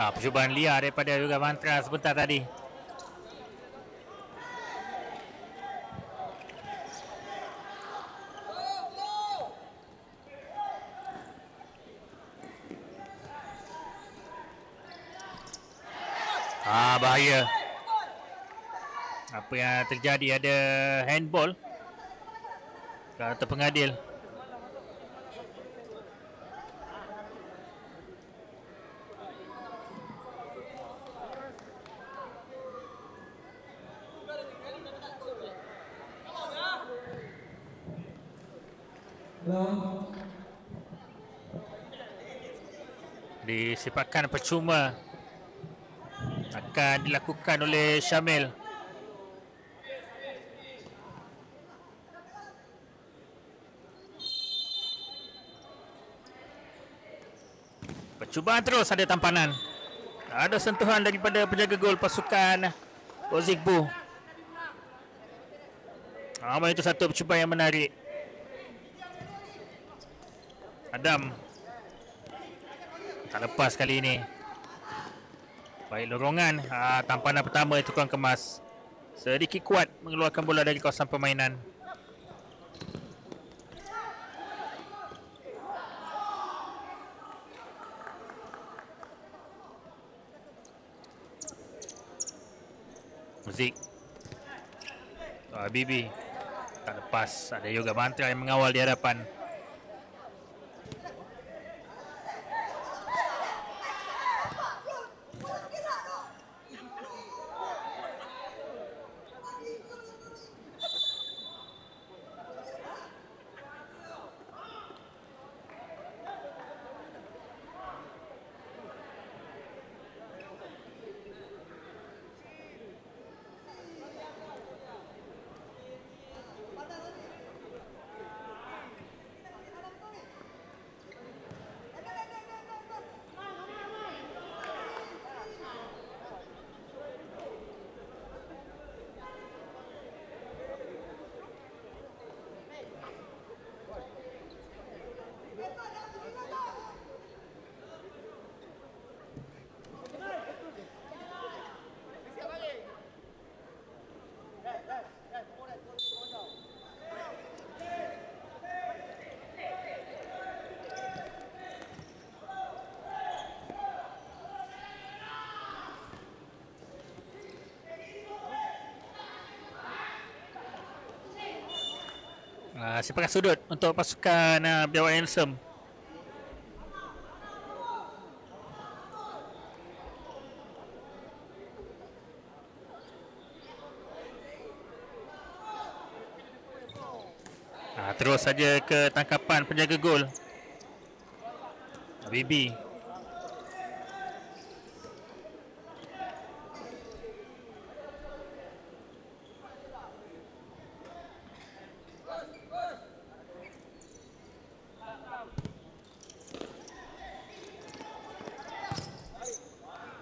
Percubaan liar daripada juga Mantra sebentar tadi. Bahaya. Apa yang terjadi, ada handball kata pengadil. Disepakan percuma akan dilakukan oleh Syamil. Percubaan terus, ada tampanan. Ada sentuhan daripada penjaga gol pasukan Bozigbo. Itu satu percubaan yang menarik. Adam tak lepas kali ini. Baik lorongan, tampanan pertama itu kurang kemas. Sedikit kuat mengeluarkan bola dari kawasan permainan. Muzik. Bibi tak lepas. Ada juga Mantra yang mengawal di hadapan. Sepakan sudut untuk pasukan Biawak Handsome. Terus saja ke tangkapan penjaga gol Bibi.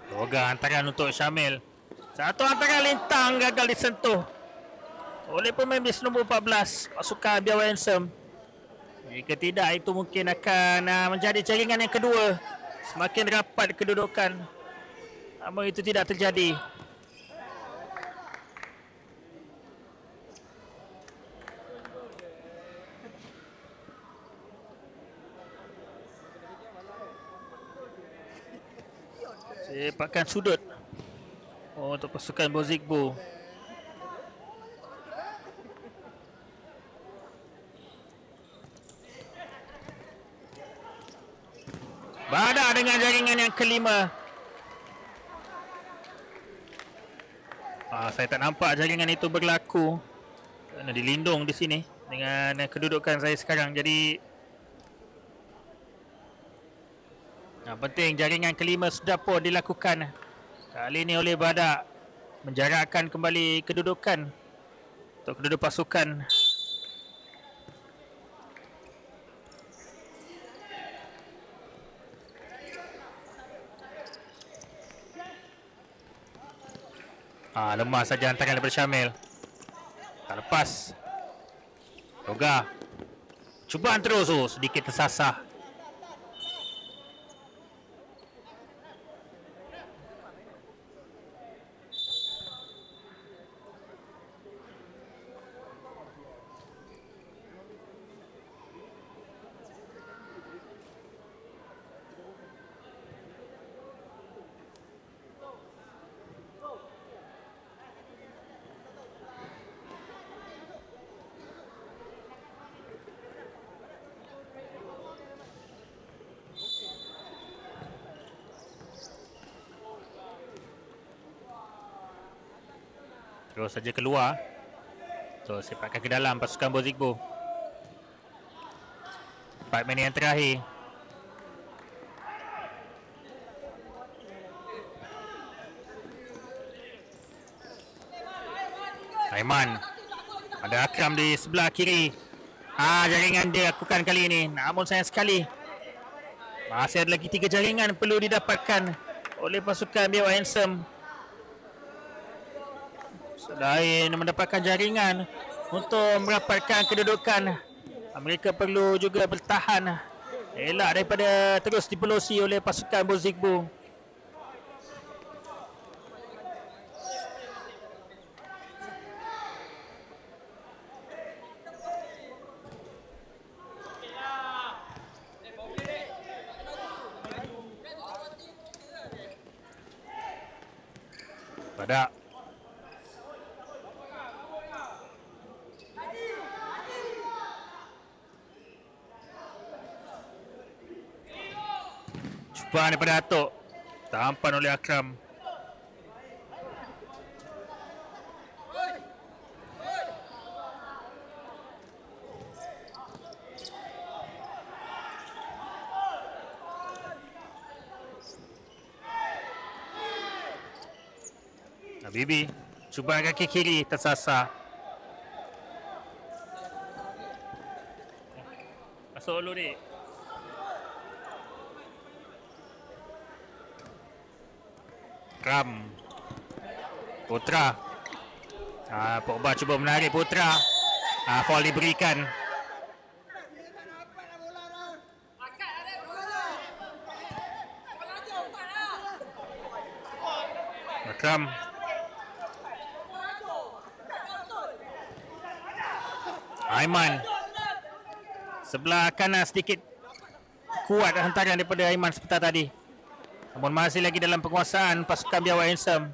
Roga hantaran untuk Syamil. Satu hantaran lintang gagal disentuh oleh pemain base nombor 14 pasukan Biawak Handsome. Jika tidak, itu mungkin akan menjadi jaringan yang kedua. Semakin rapat kedudukan, namun itu tidak terjadi. Sepakan sudut untuk pasukan Bozikbo. Badak dengan jaringan yang kelima. Saya tak nampak jaringan itu berlaku kerana dilindung di sini dengan kedudukan saya sekarang. Jadi yang penting jaringan kelima sudah pun dilakukan. Kali ini oleh Badak menjarakkan kembali kedudukan untuk kedua pasukan. Lemah saja hantaran daripada Syamil. Tak lepas. Roga. Cubaan terus, sedikit tersasar. Terus saja keluar. Terus sepakkan ke dalam pasukan Bozikbo. 4 minit yang terakhir. Aiman. Ada Akram di sebelah kiri. Jaringan dia lakukan kali ini. Namun sayang sekali, masih ada lagi 3 jaringan perlu didapatkan oleh pasukan Biawak Handsome. Selain mendapatkan jaringan untuk merapatkan kedudukan, mereka perlu juga bertahan elak daripada terus dipelosi oleh pasukan Bozikbo. Badak. Cubaan daripada Atok. Tampan oleh Akram. Bibi. Cubaan kaki kiri tersasar. Masuk dulu ni. Akram. Putra. Pogba cuba menarik Putra. Foul diberikan. Akram. Aiman. Sebelah kanan sedikit kuat hantaran daripada Aiman seperti tadi. Namun masih lagi dalam penguasaan pasukan Biawak Handsome.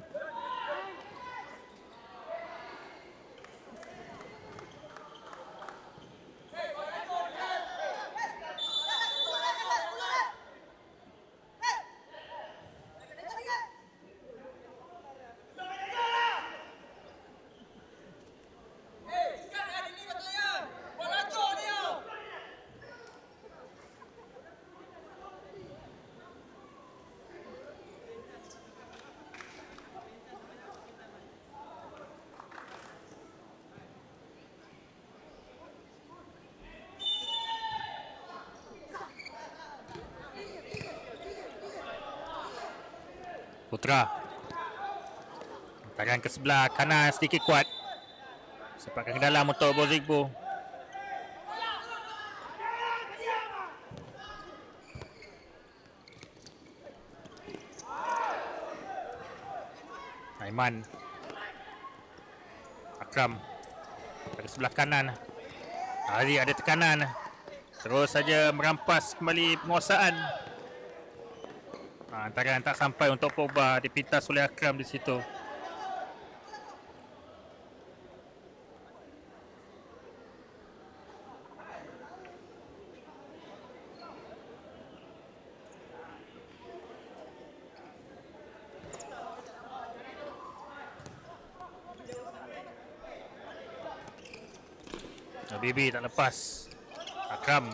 Putra. Tangan ke sebelah kanan sedikit kuat. Sepatkan ke dalam untuk Bozigbo. Aiman. Akram. Ke sebelah kanan. Hari ada tekanan. Terus saja merampas kembali penguasaan. Antaran tak sampai untuk Pogba. Dipintas oleh Akram di situ. Bibi tak lepas. Akram.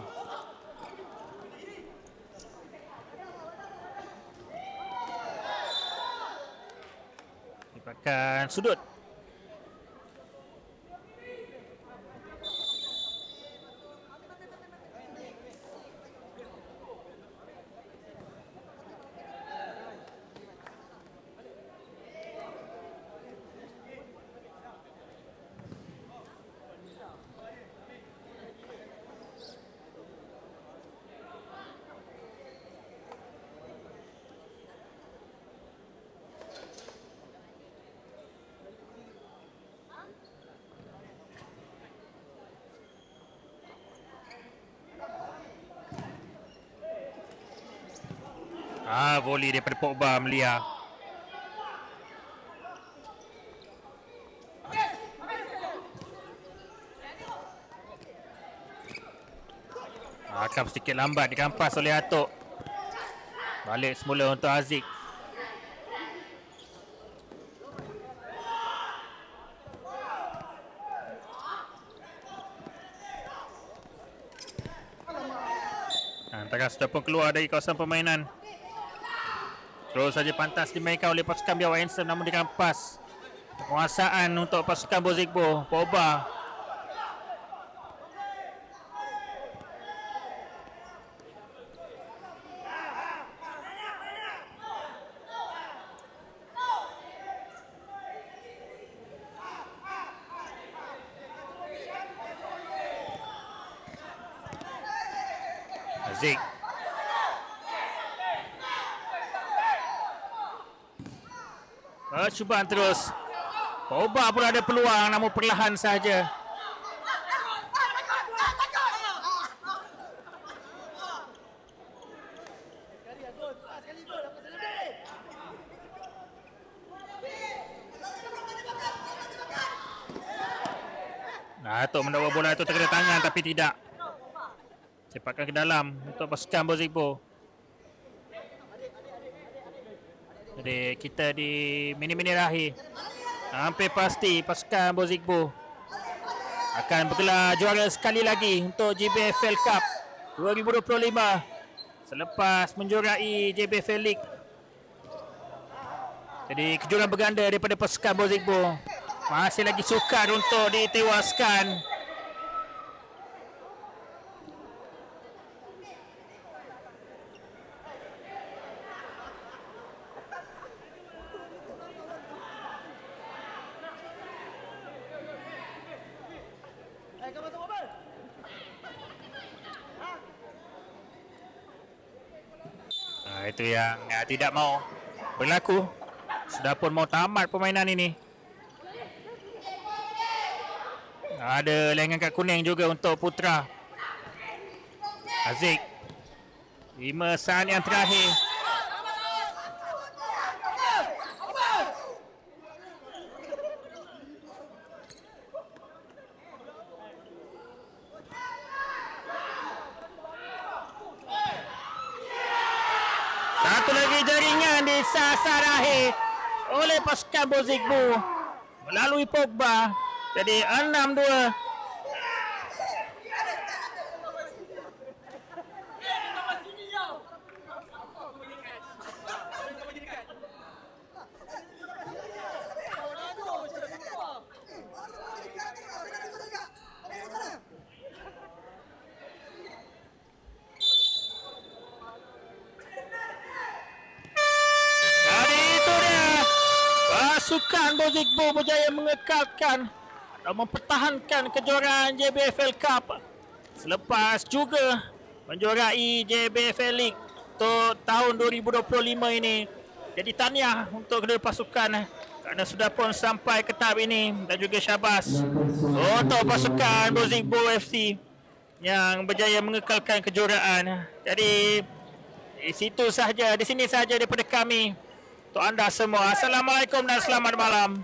Dipatkan sudut. Volley daripada Pogba Melia. Akram sedikit lambat dikampas oleh Atok. Balik semula untuk Aziz. Antara sudah pun keluar dari kawasan permainan. Terus saja pantas dimainkan oleh pasukan Biawak Handsome, namun dirampas penguasaan untuk pasukan Bozigbo. Pogba. Aziz. Cubaan terus. Pogba pun ada peluang, namun perlahan saja. Atok mendakwa bola itu terkena tangan tapi tidak. Cepatkan ke dalam untuk pasukan Bozigbo. Jadi kita di minit-minit akhir, hampir pasti pasukan Bozigbo akan bergelar juara sekali lagi untuk JBFL Cup 2025 selepas menjuarai JBFL League. Jadi kejuaraan berganda daripada pasukan Bozigbo masih lagi sukar untuk ditewaskan. Itu yang tidak mau berlaku. Sudah pun mau tamat permainan ini. Ada lengan kad kuning juga untuk Putra. Aziz. 5 saat yang terakhir. Satu lagi jaringan di saat akhir oleh pasukan Bozigbo melalui Pogba. Jadi 6-2. pasukan Bozikbo berjaya mengekalkan atau mempertahankan kejuaraan JBFL Cup selepas juga menjuarai JBFL League untuk tahun 2025 ini. Jadi tahniah untuk kedua pasukan kerana sudah pun sampai ke tahap ini, dan juga syabas untuk pasukan Bozikbo FC yang berjaya mengekalkan kejuaraan. Jadi di sini sahaja daripada kami untuk anda semua. Assalamualaikum dan selamat malam.